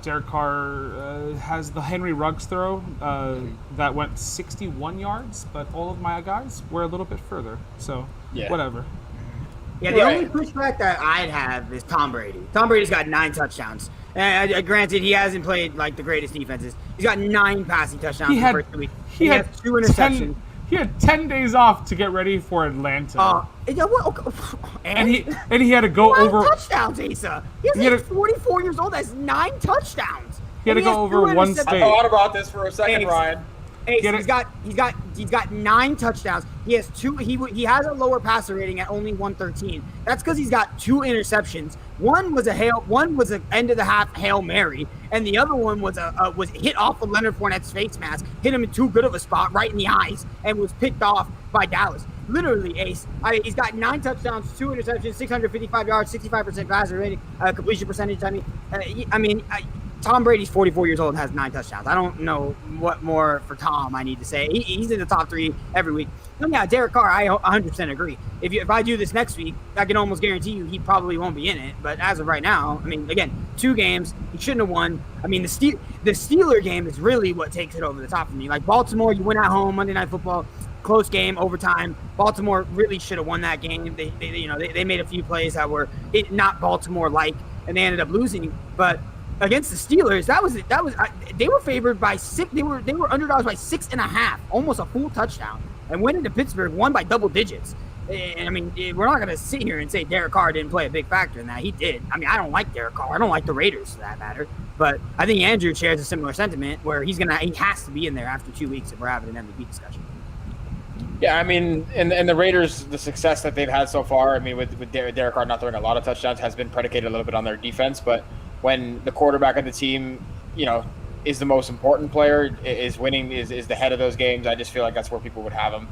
Derek Carr has the Henry Ruggs throw that went 61 yards, but all of my guys were a little bit further. So whatever. Yeah, the only pushback that I'd have is Tom Brady. Tom Brady's got 9 touchdowns. Granted, he hasn't played like the greatest defenses. He's got 9 passing touchdowns in the first 2 weeks. He has 2 interceptions. He had 10 days off to get ready for Atlanta. And he had to go 9 over touchdowns, Asa. He's 44 years old. That's 9 touchdowns. He had to go over one state. I thought about this for a second, Ryan. He's got 9 touchdowns. He has 2. He has a lower passer rating at only 113. That's because he's got 2 interceptions. One was an end of the half Hail Mary, and the other one was hit off of Leonard Fournette's face mask, hit him in too good of a spot right in the eyes, and was picked off by Dallas. Literally, Ace. He's got 9 touchdowns, 2 interceptions, 655 yards, 65% passer rating, completion percentage. Tom Brady's 44 years old and has 9 touchdowns. I don't know what more for Tom I need to say. He's in the top 3 every week. And yeah, Derek Carr, I 100% agree. If I do this next week, I can almost guarantee you he probably won't be in it. But as of right now, again, 2 games, he shouldn't have won. The Steeler game is really what takes it over the top for me. Like Baltimore, you win at home, Monday Night Football, close game, overtime. Baltimore really should have won that game. They made a few plays that were not Baltimore-like, and they ended up losing. But against the Steelers, they were favored by 6. They were underdogs by 6.5, almost a full touchdown, and went into Pittsburgh, won by double digits. And we're not going to sit here and say Derek Carr didn't play a big factor in that. He did. I don't like Derek Carr. I don't like the Raiders for that matter. But I think Andrew shares a similar sentiment where he has to be in there after 2 weeks if we're having an MVP discussion. Yeah, and the Raiders, the success that they've had so far, with Derek Carr not throwing a lot of touchdowns, has been predicated a little bit on their defense. But when the quarterback of the team, is the most important player, is winning, is the head of those games, I just feel like that's where people would have him.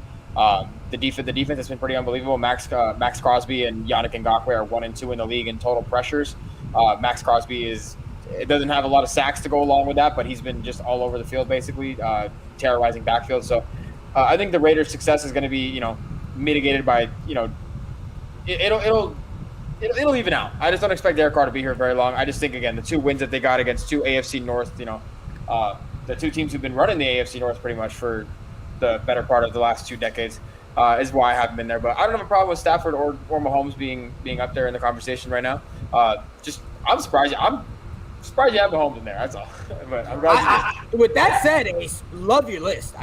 The defense has been pretty unbelievable. Max Crosby and Yannick Ngakoue are 1 and 2 in the league in total pressures. Max Crosby doesn't have a lot of sacks to go along with that, but he's been just all over the field basically, terrorizing backfield. So I think the Raiders' success is going to be mitigated by it'll even out. I just don't expect Derek Carr to be here very long. I just think, again, the 2 wins that they got against 2 AFC North, the 2 teams who've been running the AFC North pretty much for the better part of the last 2 decades, is why I haven't been there. But I don't have a problem with Stafford or Mahomes being up there in the conversation right now. I'm surprised. I'm surprised you have Mahomes in there. That's all. But I'm glad. With that said, Ace, love your list.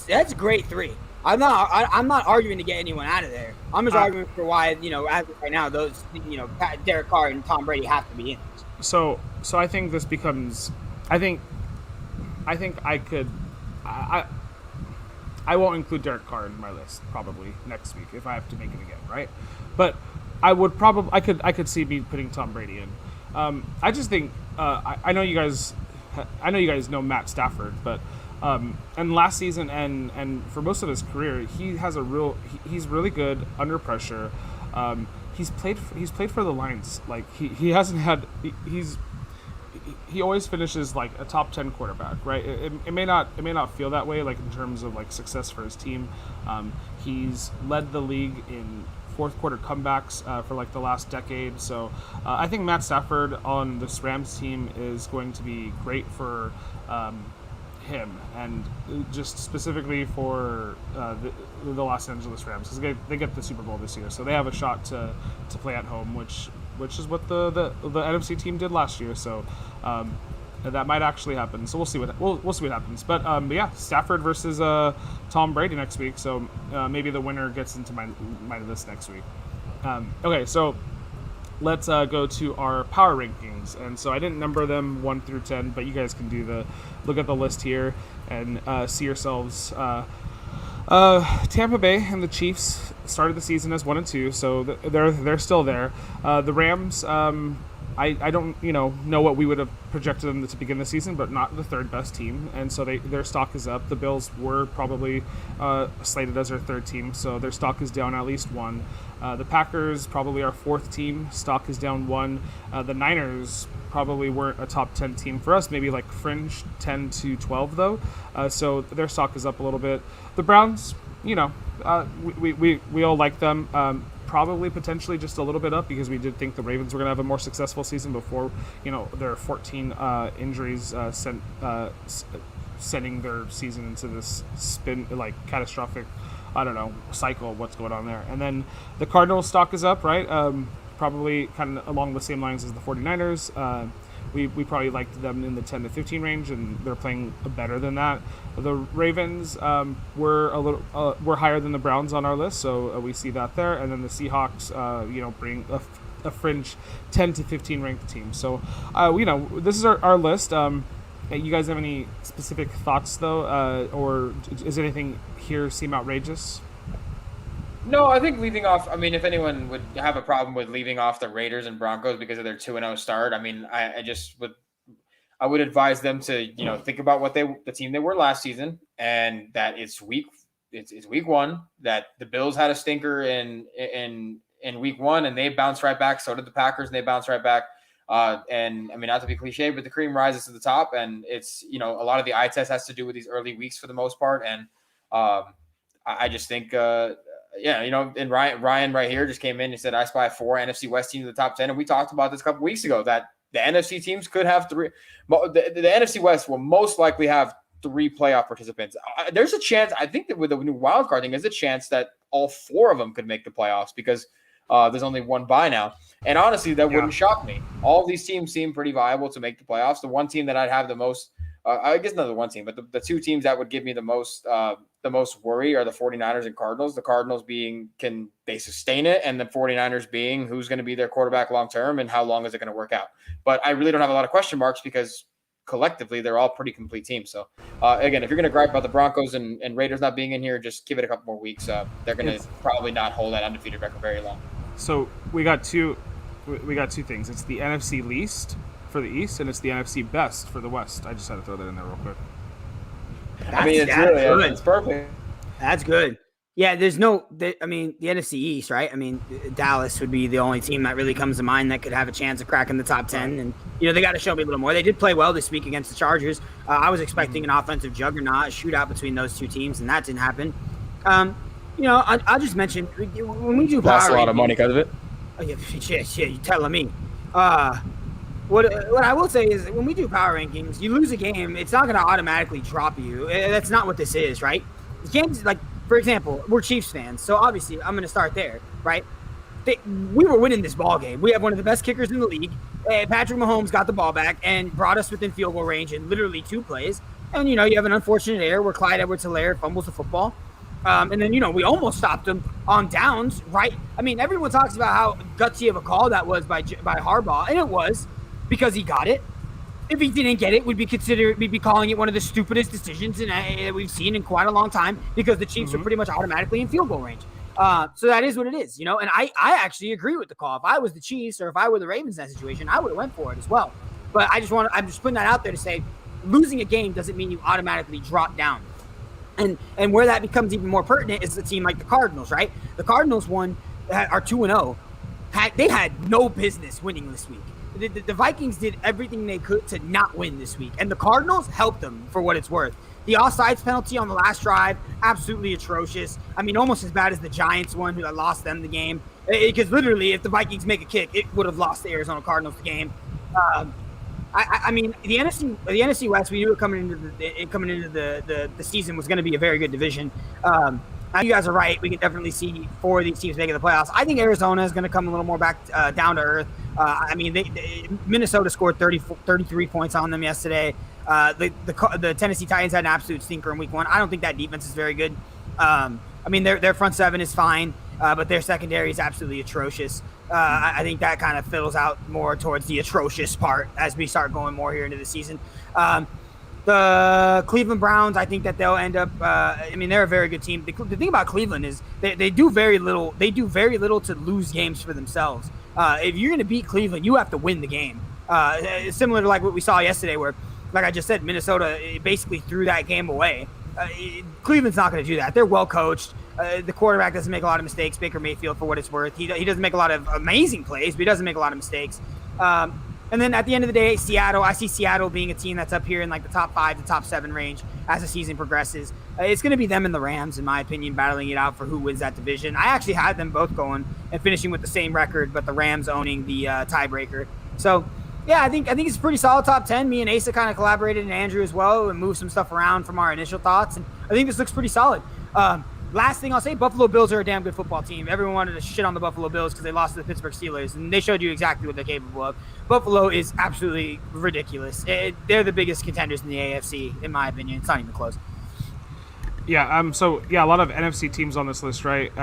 That's a great 3. I'm not arguing to get anyone out of there. I'm just arguing for why, as of right now, those, Derek Carr and Tom Brady have to be in. So I think this becomes, I think I won't include Derek Carr in my list probably next week if I have to make it again, right? But I could see me putting Tom Brady in. I just think I know you guys know Matt Stafford, but and last season and for most of his career, he's really good under pressure. He's played for the Lions. Like he hasn't had he always finishes like a top 10 quarterback, right? It may not feel that way, like in terms of like success for his team. He's led the league in fourth quarter comebacks for like the last decade. So I think Matt Stafford on this Rams team is going to be great for him, and just specifically for the Los Angeles Rams, because they get the Super Bowl this year, so they have a shot to play at home, which is what the NFC team did last year. So that might actually happen. So we'll see what happens. But yeah, Stafford versus Tom Brady next week. So maybe the winner gets into my list next week. Okay, so let's go to our power rankings. And so I didn't number them 1 through 10, but you guys can look at the list here and see yourselves. Tampa Bay and the Chiefs started the season as 1 and 2, so they're still there. The Rams, I don't know what we would have projected them to begin the season, but not the third best team, and so their stock is up. The Bills were probably slated as our third team, so their stock is down at least one. The Packers probably our fourth team, stock is down one. The Niners probably weren't a top 10 team for us, maybe like fringe 10 to 12 though, so their stock is up a little bit. The Browns, we all like them. Probably potentially just a little bit up because we did think the Ravens were going to have a more successful season before, their 14 injuries sending their season into this catastrophic, cycle of what's going on there. And then the Cardinals stock is up, right? Probably kind of along the same lines as the 49ers. We probably liked them in the 10 to 15 range, and they're playing better than that. The Ravens were higher than the Browns on our list, so we see that there. And then the Seahawks, bring a fringe 10 to 15 ranked team. So, this is our list. You guys have any specific thoughts though, or is anything here seem outrageous? No, I think leaving off. I mean, if anyone would have a problem with leaving off the Raiders and Broncos because of their 2-0 start, I mean, I would advise them to think about the team they were last season, and that it's week one. That the Bills had a stinker in week one, and they bounced right back. So did the Packers, and they bounced right back. And I mean, not to be cliche, but the cream rises to the top, and it's a lot of the eye test has to do with these early weeks for the most part, and I just think. And Ryan right here just came in and said, I spy 4 NFC West teams in the top 10. And we talked about this a couple weeks ago that the NFC teams could have 3. The NFC West will most likely have 3 playoff participants. There's a chance, I think that with the new wildcard thing, there's a chance that all 4 of them could make the playoffs because there's only one bye now. And honestly, that wouldn't shock me. All of these teams seem pretty viable to make the playoffs. The one team that I'd have the most, I guess not the one team, but the 2 teams that would give me the most worry are the 49ers and Cardinals. The Cardinals being, can they sustain it? And the 49ers being, who's going to be their quarterback long-term and how long is it going to work out? But I really don't have a lot of question marks because collectively they're all pretty complete teams. So again, if you're going to gripe about the Broncos and Raiders not being in here, just give it a couple more weeks. They're going to probably not hold that undefeated record very long. So we got two things. It's the NFC least for the East, and it's the NFC best for the West. I just had to throw that in there real quick. It's perfect. That's good. Yeah, the NFC East, right? I mean, Dallas would be the only team that really comes to mind that could have a chance of cracking the top 10. And, they got to show me a little more. They did play well this week against the Chargers. I was expecting an offensive juggernaut, a shootout between those 2 teams, and that didn't happen. I'll just mention, when we do power lost a lot of money because of it. Oh, yeah, you're telling me. What I will say is when we do power rankings, you lose a game, it's not going to automatically drop you. That's not what this is, right? The games, like, for example, we're Chiefs fans, so obviously I'm going to start there, right? We were winning this ball game. We have one of the best kickers in the league. Patrick Mahomes got the ball back and brought us within field goal range in literally 2 plays. And, you have an unfortunate error where Clyde Edwards-Helaire fumbles the football. And then, we almost stopped them on downs, right? I mean, everyone talks about how gutsy of a call that was by Harbaugh, and it was. Because he got it. If he didn't get it, we'd be calling it one of the stupidest decisions we've seen in quite a long time because the Chiefs are pretty much automatically in field goal range. So that is what it is, And I actually agree with the call. If I was the Chiefs or if I were the Ravens in that situation, I would have went for it as well. But I'm just putting that out there to say losing a game doesn't mean you automatically drop down. And where that becomes even more pertinent is a team like the Cardinals, right? The Cardinals are 2-0. They had no business winning this week. The Vikings did everything they could to not win this week, and the Cardinals helped them for what it's worth. The offsides penalty on the last drive, absolutely atrocious. I mean, almost as bad as the Giants one who lost them the game. Because literally, if the Vikings make a kick, it would have lost the Arizona Cardinals the game. I mean, the NFC West, we knew coming into the season was going to be a very good division. Now you guys are right. We can definitely see 4 of these teams making the playoffs. I think Arizona is going to come a little more back down to earth. I mean, Minnesota scored 33 points on them yesterday. The Tennessee Titans had an absolute stinker in week 1. I don't think that defense is very good. I mean, their front 7 is fine, but their secondary is absolutely atrocious. I think that kind of fiddles out more towards the atrocious part as we start going more here into the season. The Cleveland Browns, I think that they'll end up. I mean, they're a very good team. The thing about Cleveland is they do very little. They do very little to lose games for themselves. If you're going to beat Cleveland, you have to win the game. Similar to like what we saw yesterday, where, like I just said, Minnesota basically threw that game away. Cleveland's not going to do that. They're well coached. The quarterback doesn't make a lot of mistakes. Baker Mayfield, for what it's worth, he doesn't make a lot of amazing plays, but he doesn't make a lot of mistakes. And then at the end of the day, Seattle, I see Seattle being a team that's up here in like the top 5 to top 7 range as the season progresses. It's going to be them and the Rams, in my opinion, battling it out for who wins that division. I actually had them both going and finishing with the same record, but the Rams owning the tiebreaker. So, yeah, I think it's a pretty solid top 10. Me and Asa kind of collaborated, and Andrew as well, and moved some stuff around from our initial thoughts. And I think this looks pretty solid. Last thing I'll say, Buffalo Bills are a damn good football team. Everyone wanted to shit on the Buffalo Bills because they lost to the Pittsburgh Steelers, and they showed you exactly what they're capable of. Buffalo is absolutely ridiculous. They're the biggest contenders in the AFC, in my opinion. It's not even close. Yeah. So a lot of NFC teams on this list, right?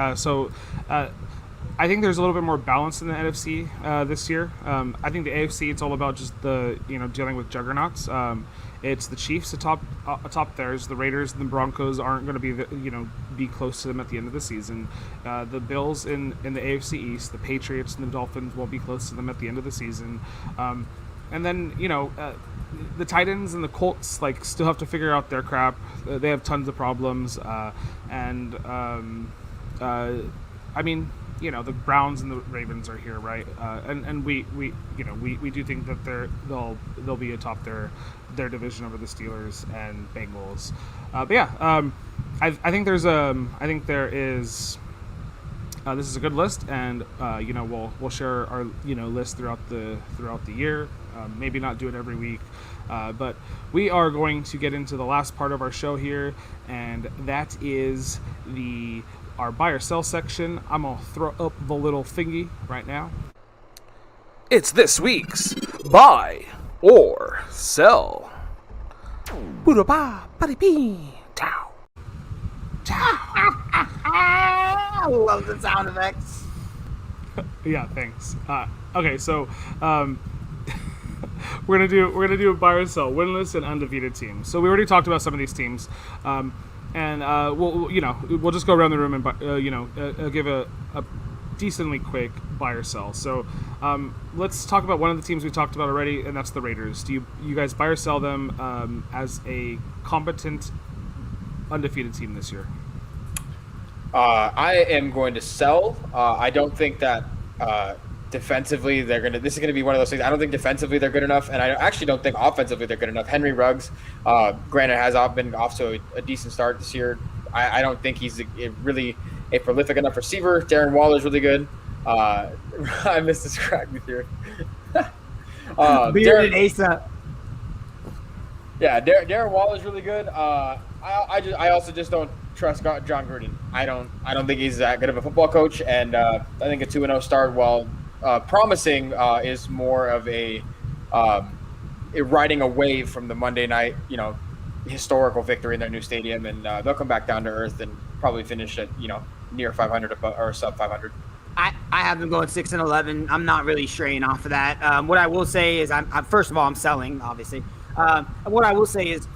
I think there's a little bit more balance in the NFC this year. I think the AFC, it's all about just dealing with juggernauts. It's the Chiefs atop theirs. The Raiders and the Broncos aren't going to be close to them at the end of the season. The Bills in the AFC East, the Patriots and the Dolphins won't be close to them at the end of the season. And then the Titans and the Colts still have to figure out their crap. They have tons of problems, the Browns and the Ravens are here, right? And we do think that they'll be atop their division over the Steelers and Bengals. I think there is. This is a good list, and we'll share our list throughout the year. Maybe not do it every week, but we are going to get into the last part of our show here, and that is our buy or sell section. I'm gonna throw up the little thingy right now. It's this week's buy or sell. I love the sound effects. Yeah, thanks. Okay, so we're gonna do a buy or sell, winless and undefeated teams. So we already talked about some of these teams, and we'll just go around the room and give a decently quick buy or sell. So let's talk about one of the teams we talked about already, and that's the Raiders. Do you guys buy or sell them as a competent undefeated team this year? I am going to sell. I don't think that defensively this is going to be one of those things. I don't think defensively they're good enough, and I actually don't think offensively they're good enough. Henry Ruggs, granted, has been off to a decent start this year. I don't think he's really a prolific enough receiver. Darren Waller's really good. I missed this crack with here. Bearded Asa. Yeah, Darren Waller's really good. I also just don't trust John Gruden. I don't think he's that good of a football coach, and I think a 2-0 start, while promising, is more of a riding a wave from the Monday night, historical victory in their new stadium, and they'll come back down to earth and probably finish at near 500 or sub 500. I have them going 6-11. I'm not really straying off of that. What I will say is, I'm first of all, I'm selling, obviously. What I will say is,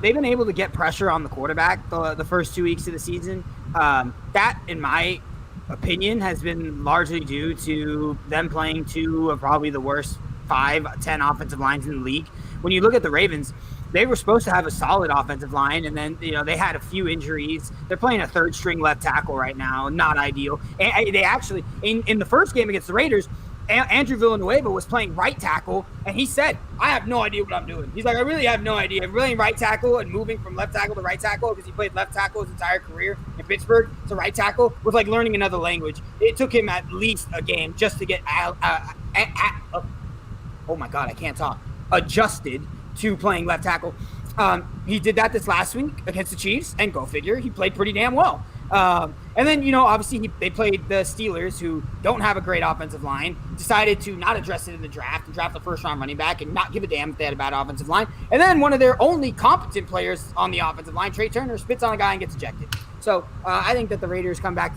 they've been able to get pressure on the quarterback the first 2 weeks of the season. That, in my opinion, has been largely due to them playing two of probably the worst 5-10 offensive lines in the league. When you look at the Ravens, they were supposed to have a solid offensive line, and then they had a few injuries. They're playing a third-string left tackle right now, not ideal. And they actually, in the first game against the Raiders, Andrew Villanueva was playing right tackle, and he said, I have no idea what I'm doing. He's like, I really have no idea. I'm playing right tackle and moving from left tackle to right tackle, because he played left tackle his entire career in Pittsburgh to right tackle, was like learning another language. It took him at least a game just to get oh my God, I can't talk. Adjusted to playing left tackle. He did that this last week against the Chiefs, and go figure, he played pretty damn well. And then, obviously they played the Steelers, who don't have a great offensive line, decided to not address it in the draft and draft the first-round running back and not give a damn if they had a bad offensive line. And then one of their only competent players on the offensive line, Trey Turner, spits on a guy and gets ejected. So I think that the Raiders come back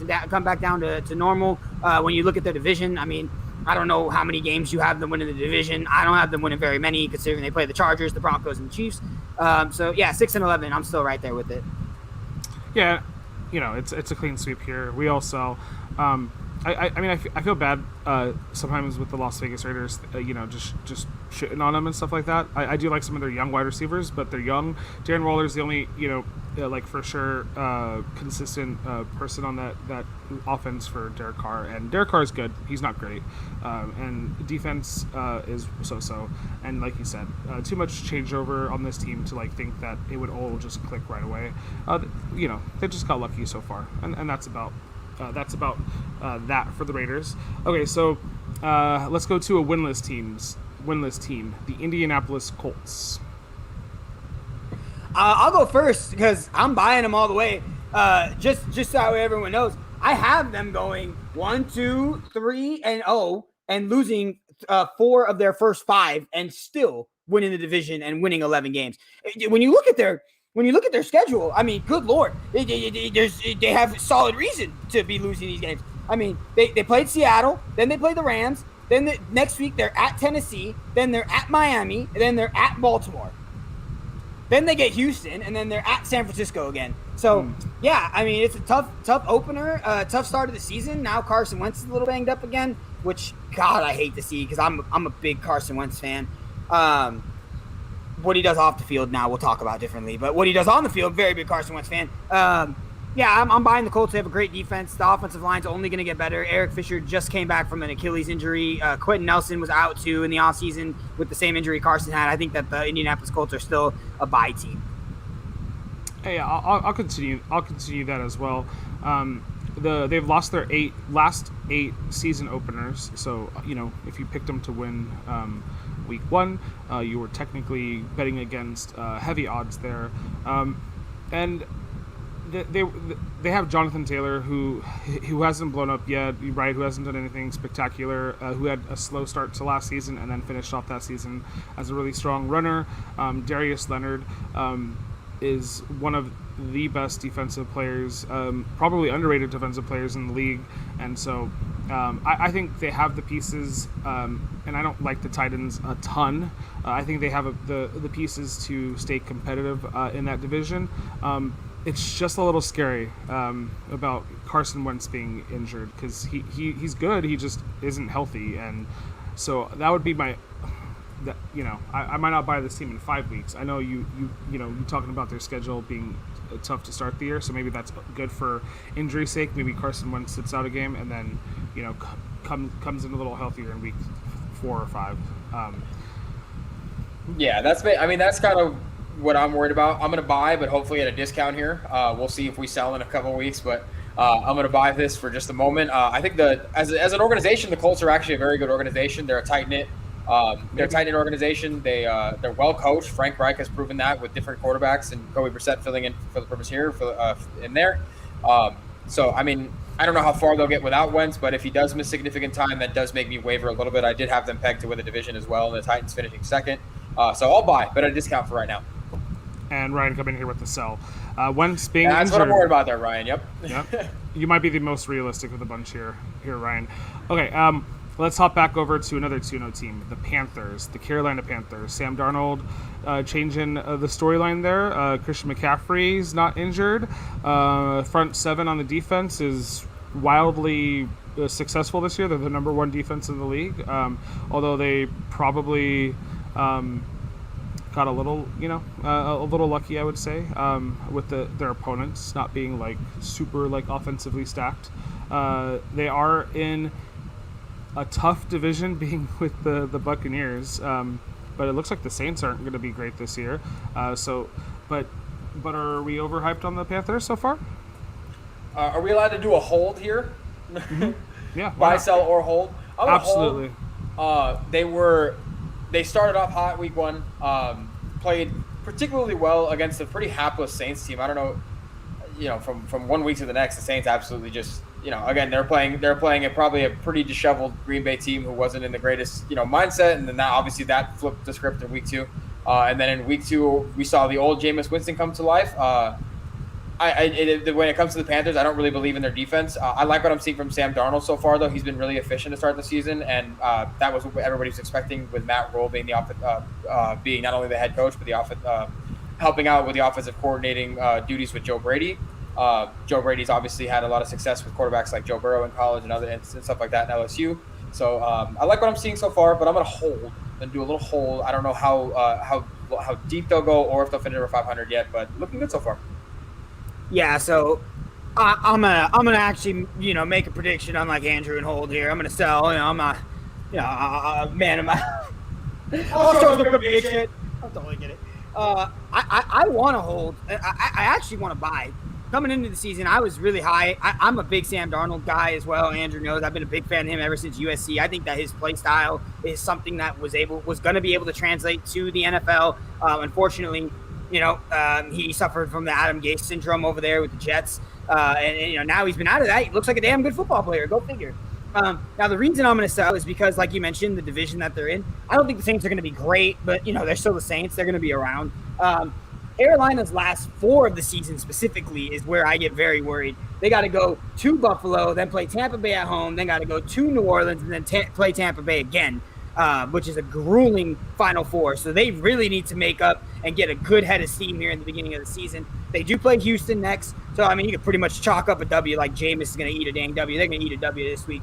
down to normal. When you look at their division, I mean, I don't know how many games you have them winning the division. I don't have them winning very many, considering they play the Chargers, the Broncos, and the Chiefs. 6-11, I'm still right there with it. Yeah. It's a clean sweep here. We all sell. I mean, I feel bad sometimes with the Las Vegas Raiders, just shitting on them and stuff like that. I do like some of their young wide receivers, but they're young. Darren Waller's the only, like for sure consistent person on that offense for Derek Carr. And Derek Carr is good. He's not great. And defense is so-so. And like you said, too much changeover on this team to like think that it would all just click right away. They just got lucky so far. And that's about that for the Raiders. Okay, so let's go to a winless team, the Indianapolis Colts. I'll go first because I'm buying them all the way. Just so everyone knows, I have them going 1-2-3-0 and losing 4 of their first 5 and still winning the division and winning 11 games. When you look at their schedule, I mean, good Lord, they have solid reason to be losing these games. I mean, they played Seattle, then they played the Rams, then next week they're at Tennessee, then they're at Miami, and then they're at Baltimore. Then they get Houston, and then they're at San Francisco again. So, yeah, I mean, it's a tough opener, tough start of the season. Now Carson Wentz is a little banged up again, which, God, I hate to see because I'm a big Carson Wentz fan. What he does off the field now we'll talk about differently, but what he does on the field, very big Carson Wentz fan. I'm buying the Colts. They have a great defense. The offensive line's only going to get better. Eric Fisher just came back from an Achilles injury. Quentin Nelson was out too in the offseason with the same injury Carson had. I think that the Indianapolis Colts are still a bye team. Hey, I'll continue that as well. They've lost their last 8 season openers, so if you picked them to win week 1, you were technically betting against heavy odds there, and they have Jonathan Taylor who hasn't blown up yet, right? Who hasn't done anything spectacular, who had a slow start to last season and then finished off that season as a really strong runner. Darius Leonard is one of the best defensive players, probably underrated defensive players in the league, and so I think they have the pieces, and I don't like the Titans a ton. I think they have the pieces to stay competitive in that division. It's just a little scary about Carson Wentz being injured because he's good, he just isn't healthy, and so that would be my. I might not buy this team in 5 weeks. I know you talking about their schedule being tough to start the year, so maybe that's good for injury's sake. Maybe Carson Wentz sits out a game and then comes in a little healthier in week 4 or 5. That's kind of what I'm worried about. I'm going to buy, but hopefully at a discount here. We'll see if we sell in a couple of weeks, but I'm going to buy this for just a moment. I think as an organization, the Colts are actually a very good organization. They're a tight-knit organization. They're well coached. Frank Reich has proven that with different quarterbacks, and Kobe Brissett filling in for the purpose here in there. So I mean, I don't know how far they'll get without Wentz, but if he does miss significant time, that does make me waver a little bit. I did have them pegged to win the division as well, and the Titans finishing second. So I'll buy, but at a discount for right now. And Ryan coming here with the sell. Wentz being That's injured. what I'm worried about there, Ryan. Yep. You might be the most realistic of the bunch here, Ryan. Okay. Let's hop back over to another 2-0 team, the Panthers, the Carolina Panthers. Sam Darnold changing the storyline there. Christian McCaffrey's not injured. Front 7 on the defense is wildly successful this year. They're the number 1 defense in the league, although they probably got a little lucky, I would say, with their opponents not being like super like offensively stacked. They are in a tough division, being with the Buccaneers, but it looks like the Saints aren't going to be great this year. But are we overhyped on the Panthers so far? Are we allowed to do a hold here? Mm-hmm. Yeah, buy, sell, or hold. Absolutely. They started off hot week 1, played particularly well against a pretty hapless Saints team. I don't know, from 1 week to the next, the Saints absolutely just. Again, they're playing probably a pretty disheveled Green Bay team who wasn't in the greatest, mindset. And then obviously that flipped the script in week 2. And then in week 2, we saw the old Jameis Winston come to life. When it comes to the Panthers, I don't really believe in their defense. I like what I'm seeing from Sam Darnold so far, though. He's been really efficient to start the season. And that was what everybody was expecting with Matt Rule being being not only the head coach, but the helping out with the offensive coordinating duties with Joe Brady. Joe Brady's obviously had a lot of success with quarterbacks like Joe Burrow in college and stuff like that in LSU. So I like what I'm seeing so far, but I'm going to hold and do a little hold. I don't know how deep they'll go or if they'll finish over 500 yet, but looking good so far. Yeah, so I'm gonna actually make a prediction unlike Andrew and hold here. I'm gonna sell. I'm a man of my. I'll show the prediction. I'll totally get it. I want to hold. I actually want to buy. Coming into the season, I was really high. I'm a big Sam Darnold guy as well. Andrew knows I've been a big fan of him ever since USC. I think that his play style is something that was going to be able to translate to the NFL. Unfortunately, he suffered from the Adam Gase syndrome over there with the Jets. And now he's been out of that. He looks like a damn good football player. Go figure. Now, the reason I'm going to sell is because, like you mentioned, the division that they're in, I don't think the Saints are going to be great, but, they're still the Saints. They're going to be around. Carolina's last 4 of the season specifically is where I get very worried. They got to go to Buffalo, then play Tampa Bay at home, then got to go to New Orleans, and then play Tampa Bay again, which is a grueling Final Four. So they really need to make up and get a good head of steam here in the beginning of the season. They do play Houston next. So, you could pretty much chalk up a W like Jameis is going to eat a dang W. They're going to eat a W this week.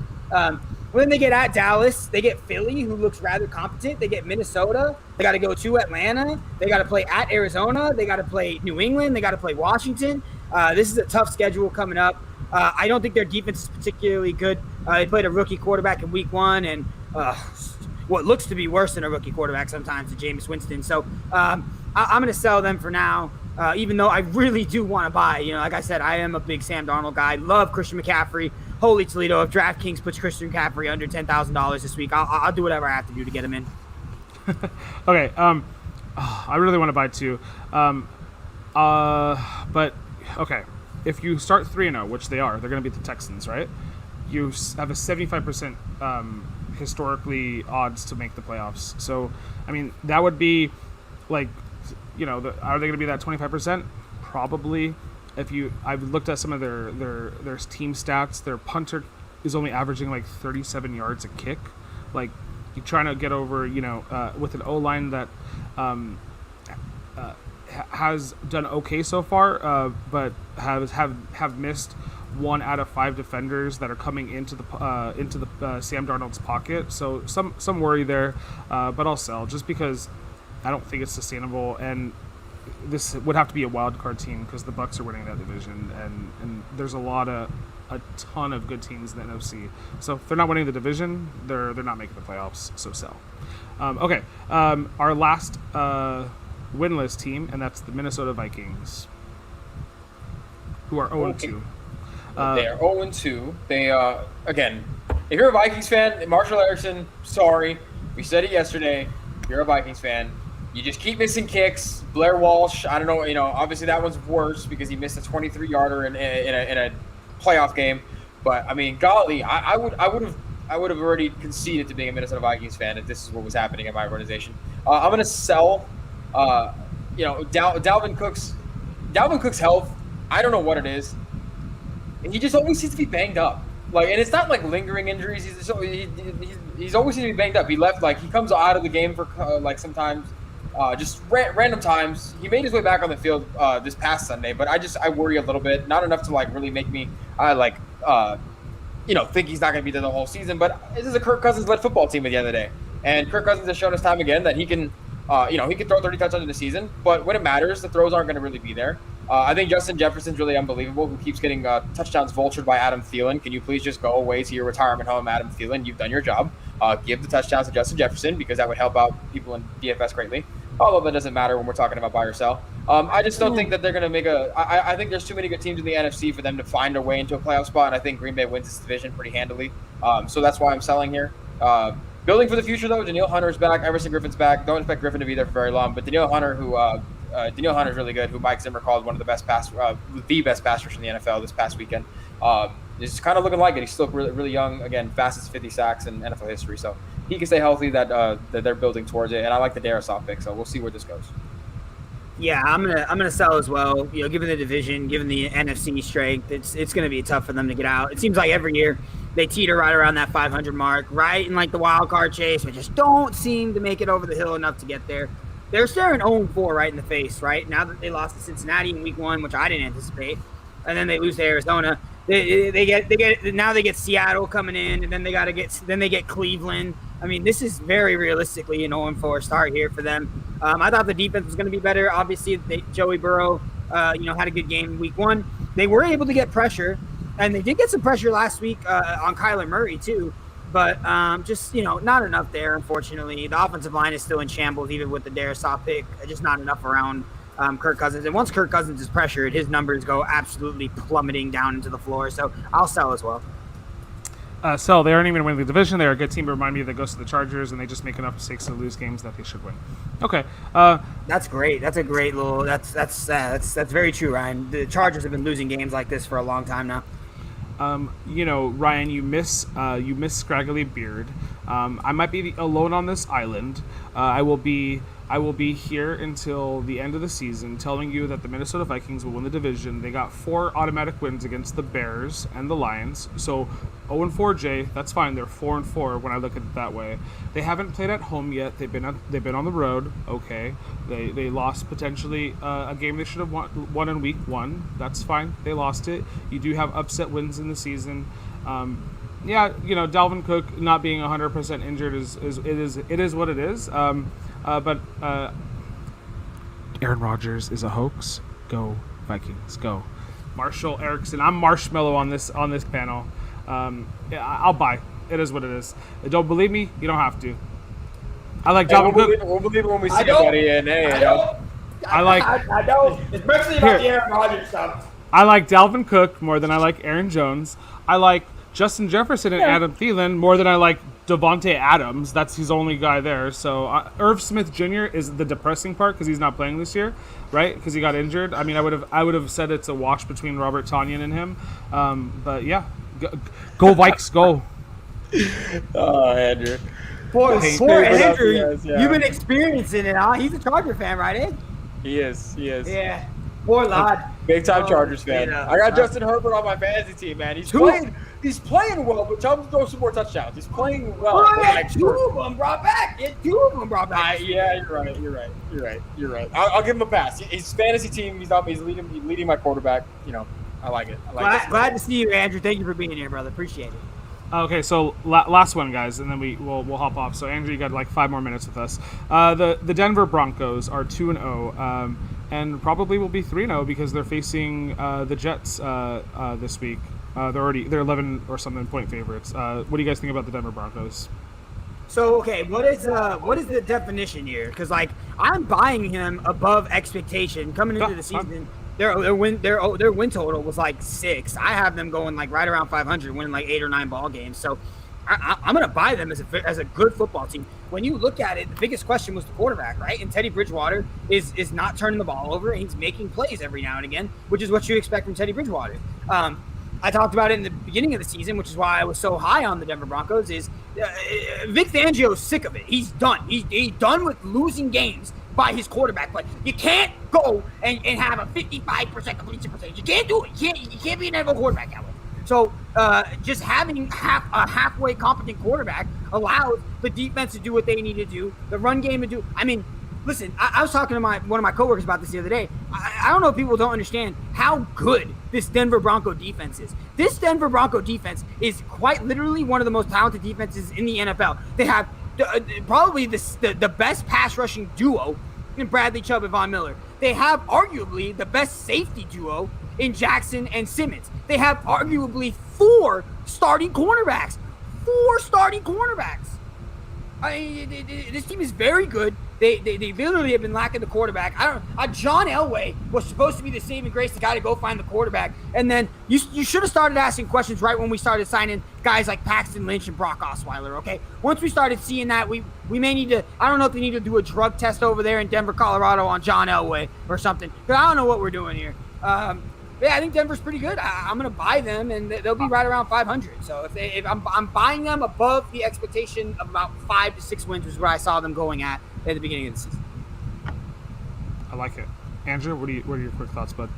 When they get at Dallas, they get Philly, who looks rather competent. They get Minnesota. They got to go to Atlanta. They got to play at Arizona. They got to play New England. They got to play Washington. This is a tough schedule coming up. I don't think their defense is particularly good. They played a rookie quarterback in week 1, and what looks to be worse than a rookie quarterback sometimes, Jameis Winston. So I'm going to sell them for now. Even though I really do want to buy. Like I said, I am a big Sam Darnold guy. Love Christian McCaffrey. Holy Toledo, if DraftKings puts Christian McCaffrey under $10,000 this week, I'll do whatever I have to do to get him in. Okay, I really want to buy too. But, okay, if you start 3-0, which they are, they're going to beat the Texans, right? You have a 75% historically odds to make the playoffs. So, that would be like, are they going to be that 25%? Probably. I've looked at some of their team stats. Their punter is only averaging like 37 yards a kick. Like, you're trying to get over, with an O-line that has done okay so far, but have missed 1 out of 5 defenders that are coming into the Sam Darnold's pocket. So some worry there, but I'll sell just because I don't think it's sustainable, and this would have to be a wild card team because the Bucs are winning that division, and there's a ton of good teams in the NFC. So if they're not winning the division, they're not making the playoffs. So sell. Okay, our last winless team, and that's the Minnesota Vikings, who are 0-2. They are 0-2. They again, if you're a Vikings fan, Marshall Erickson, sorry, we said it yesterday. If you're a Vikings fan, you just keep missing kicks. Blair Walsh, I don't know, obviously that one's worse because he missed a 23-yarder in a playoff game. But golly, I would have already conceded to being a Minnesota Vikings fan if this is what was happening in my organization. I'm gonna sell. Dalvin Cook's health. I don't know what it is. He just always seems to be banged up. And it's not like lingering injuries. He's always seems to be banged up. He left he comes out of the game for sometimes. Just random times. He made his way back on the field this past Sunday, but I worry a little bit. Not enough to really make me think he's not going to be there the whole season. But this is a Kirk Cousins-led football team at the end of the day, and Kirk Cousins has shown us time again that he can, he can throw 30 touchdowns in the season. But when it matters, the throws aren't going to really be there. I think Justin Jefferson's really unbelievable, who keeps getting touchdowns vultured by Adam Thielen. Can you please just go away to your retirement home, Adam Thielen? You've done your job. Give the touchdowns to Justin Jefferson because that would help out people in DFS greatly. Although that doesn't matter when we're talking about buy or sell. I just don't think that they're going to make I think there's too many good teams in the NFC for them to find their way into a playoff spot, and I think Green Bay wins this division pretty handily. So that's why I'm selling here. Building for the future, though, Danielle Hunter's back. Everson Griffin's back. Don't expect Griffin to be there for very long, but Danielle Hunter, Danielle Hunter's really good, who Mike Zimmer called one of the best passers in the NFL this past weekend. He's kind of looking like it. He's still really, really young. Again, fastest 50 sacks in NFL history. So he can stay healthy. That they're building towards it. And I like the Darisaw pick. So we'll see where this goes. Yeah, I'm gonna sell as well. Given the division, given the NFC strength, it's gonna be tough for them to get out. It seems like every year they teeter right around that 500 mark, right in the wild card chase, but just don't seem to make it over the hill enough to get there. They're staring 0-4 right in the face, right? Now that they lost to Cincinnati in week 1, which I didn't anticipate. and then they lose to Arizona. They get Seattle coming in, and then they get Cleveland. I mean, this is very realistically an 0-4 start here for them. I thought the defense was going to be better. Obviously, Joey Burrow, had a good game week 1. They were able to get pressure, and they did get some pressure last week on Kyler Murray too. But just not enough there, unfortunately. The offensive line is still in shambles, even with the Darisaw pick. Just not enough around Kirk Cousins. And once Kirk Cousins is pressured, his numbers go absolutely plummeting down into the floor. So I'll sell as well. So they aren't even winning the division. They're a good team. Remind me that goes to the Chargers, and they just make enough mistakes to lose games that they should win. Okay. That's great. That's a great little. That's very true, Ryan. The Chargers have been losing games like this for a long time now. Ryan, you miss Scraggly Beard. I might be alone on this island. I will be here until the end of the season, telling you that the Minnesota Vikings will win the division. They got 4 automatic wins against the Bears and the Lions. So 0-4, Jay. That's fine. They're 4-4 when I look at it that way. They haven't played at home yet. They've been on the road. Okay. They lost potentially a game they should have won in week 1. That's fine. They lost it. You do have upset wins in the season. Dalvin Cook not being 100% injured is what it is. But Aaron Rodgers is a hoax. Go Vikings, go. Marshall Erickson. I'm Marshmallow on this panel. I'll buy. It is what it is. Don't believe me? You don't have to. I like Dalvin Cook. We'll believe it when we see it, buddy. I don't. Especially about the Aaron Rodgers stuff. I like Dalvin Cook more than I like Aaron Jones. I like Justin Jefferson and Adam Thielen more than I like Devontae Adams. That's his only guy there. So Irv Smith Jr. is the depressing part because he's not playing this year, right? Because he got injured. I mean, I would have said it's a wash between Robert Tonyan and him. But yeah, go Vikes, go. Oh, Andrew. Poor Andrew. You've been experiencing it, huh? He's a Charger fan, right, Ed? He is. Yeah. Poor lad. Big time Chargers fan. I got Justin Herbert on my fantasy team, man. He's playing well, but tell him to throw some more touchdowns. He's playing well. Two of them brought back. Yeah, you're right. I'll give him a pass. His fantasy team, he's leading my quarterback. I like it. Glad to see you, Andrew. Thank you for being here, brother. Appreciate it. Okay, so last one, guys, and then we'll hop off. So Andrew, you got like 5 more minutes with us. The Denver Broncos are 2-0, and probably will be 3-0 because they're facing the Jets this week. They're 11 or something point favorites. What do you guys think about the Denver Broncos? So okay, what is the definition here? Because I'm buying him above expectation coming into the season. Their win total was 6. I have them going right around 500, winning 8 or 9 ball games. So I'm going to buy them as a good football team. When you look at it, the biggest question was the quarterback, right? And Teddy Bridgewater is not turning the ball over. He's making plays every now and again, which is what you expect from Teddy Bridgewater. I talked about it in the beginning of the season, which is why I was so high on the Denver Broncos, is Vic Fangio's sick of it. He's done. He's done with losing games by his quarterback play. You can't go and have a 55% completion percentage. You can't do it. You can't be an NFL quarterback that way. So just having a halfway competent quarterback allows the defense to do what they need to do, the run game to do. I mean, listen, I was talking to one of my coworkers about this the other day. I don't know if people don't understand how good this Denver Bronco defense is. This Denver Bronco defense is quite literally one of the most talented defenses in the NFL. They have probably the best pass rushing duo in Bradley Chubb and Von Miller. They have arguably the best safety duo in Jackson and Simmons. They have arguably 4 starting cornerbacks. 4 starting cornerbacks. I mean, this team is very good. They literally have been lacking the quarterback. John Elway was supposed to be the saving grace, the guy to go find the quarterback. And then you should have started asking questions right when we started signing guys like Paxton Lynch and Brock Osweiler, okay? Once we started seeing that, we may need to, I don't know if we need to do a drug test over there in Denver, Colorado on John Elway or something. Because I don't know what we're doing here. Yeah, I think Denver's pretty good. I'm going to buy them, and they'll be right around 500. So if I'm buying them above the expectation of about 5 to 6 wins, which is where I saw them going at the beginning of the season. I like it. Andrew, what are your quick thoughts, bud?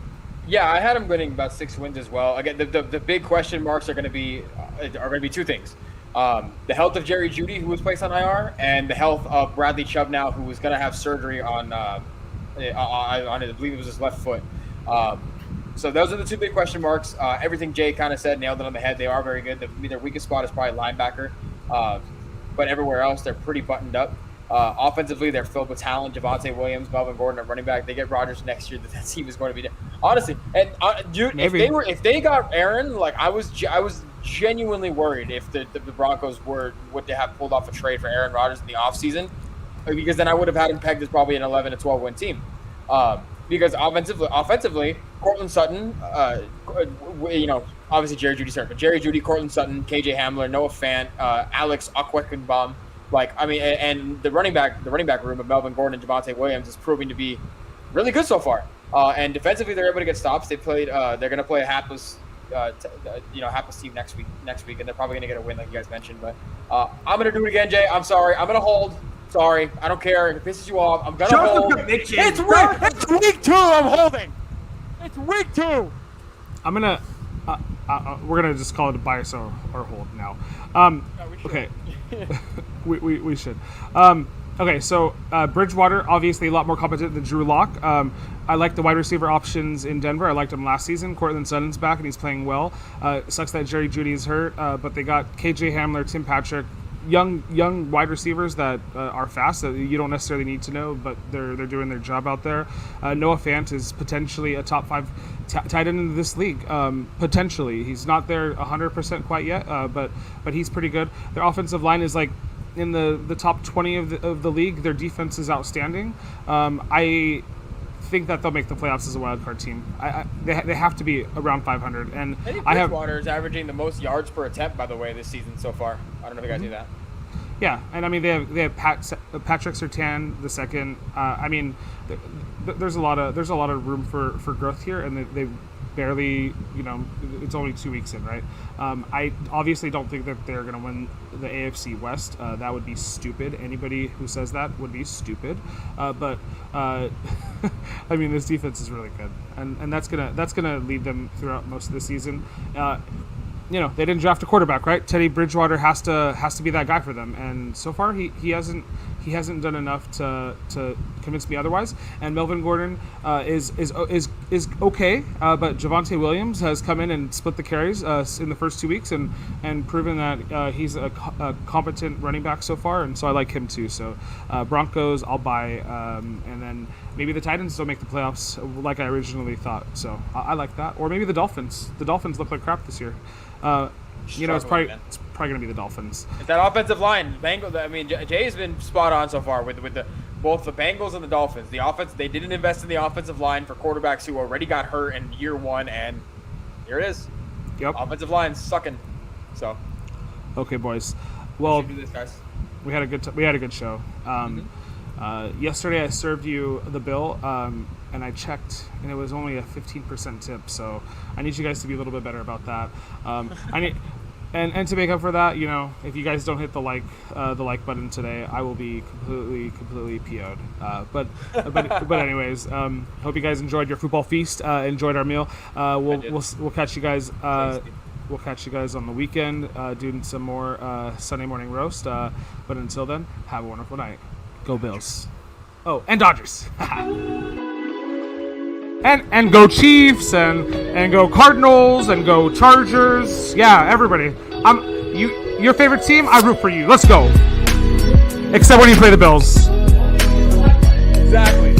Yeah, I had them winning about 6 wins as well. Again, the big question marks are going to be 2 things: the health of Jerry Jeudy, who was placed on IR, and the health of Bradley Chubb now, who was going to have surgery on I believe it was his left foot. So those are the two big question marks. Everything Jay kind of said, nailed it on the head. They are very good. Their weakest spot is probably linebacker. But everywhere else, they're pretty buttoned up. Offensively, they're filled with talent. Javonte Williams, Melvin Gordon at running back. They get Rodgers next year. That team is going to be honestly. And dude, if they got Aaron, like I was genuinely worried if the Broncos would they have pulled off a trade for Aaron Rodgers in the offseason, because then I would have had him pegged as probably an 11 to 12 win team. Because offensively, Cortland Sutton, obviously Jerry Jeudy's hurt, but Jerry Jeudy, Cortland Sutton, KJ Hamler, Noah Fant, Alex Okwekenbaum. And the running back room of Melvin Gordon and Javonte Williams is proving to be really good so far. And defensively, they're able to get stops. They're going to play a hapless team next week, and they're probably going to get a win, like you guys mentioned. But I'm going to do it again, Jay. I'm sorry. I'm going to hold. Sorry, I don't care. If it pisses you off, I'm going to hold. It's week 2. I'm holding. It's week 2. I'm gonna. We're gonna just call it a bias or hold now. Okay. we should. Okay, so Bridgewater, obviously a lot more competent than Drew Lock. I like the wide receiver options in Denver. I liked him last season. Cortland Sutton's back, and he's playing well. Sucks that Jerry Jeudy is hurt, but they got KJ Hamler, Tim Patrick, young wide receivers that are fast that you don't necessarily need to know, but they're doing their job out there. Noah Fant is potentially a top 5 tight end in this league. Potentially, he's not there 100% quite yet, but he's pretty good. Their offensive line is like in the top 20 of the league. Their defense is outstanding. I think that they'll make the playoffs as a wild card team. They have to be around 500. And I think Bridgewater is averaging the most yards per attempt, by the way, this season so far. I don't know if you guys knew that. Yeah, and I mean they have Patrick Surtain the second. I mean, there's a lot of room for growth here, and they barely, it's only 2 weeks in, right? I obviously don't think that they're going to win the AFC West. That would be stupid. Anybody who says that would be stupid. But I mean, this defense is really good, and that's gonna lead them throughout most of the season. They didn't draft a quarterback, right? Teddy Bridgewater has to be that guy for them, and so far he hasn't done enough to convince me otherwise. And Melvin Gordon is okay, but Javonte Williams has come in and split the carries in the first 2 weeks and proven that he's a competent running back so far, and so I like him too. So Broncos, I'll buy, and then maybe the Titans don't make the playoffs like I originally thought. So I like that, or maybe the Dolphins. The Dolphins look like crap this year. It's probably going to be the Dolphins. It's that offensive line, Bengals. I mean, Jay's been spot on so far with both the Bengals and the Dolphins. The offense, they didn't invest in the offensive line for quarterbacks who already got hurt in year 1, and here it is. Yep. Offensive line's sucking. So. Okay, boys. Well, we should do this, guys. We had a good show. Yesterday I served you the bill, and I checked, and it was only a 15% tip. So I need you guys to be a little bit better about that. I need, and to make up for that, if you guys don't hit the like button today, I will be completely PO'd. But anyways, hope you guys enjoyed your football feast. Enjoyed our meal. We'll catch you guys. We'll catch you guys on the weekend doing some more Sunday morning roast. But until then, have a wonderful night. Go Bills. Oh, and Dodgers. and go Chiefs and go Cardinals and go Chargers. Yeah, everybody. Your favorite team, I root for you. Let's go. Except when you play the Bills. Exactly.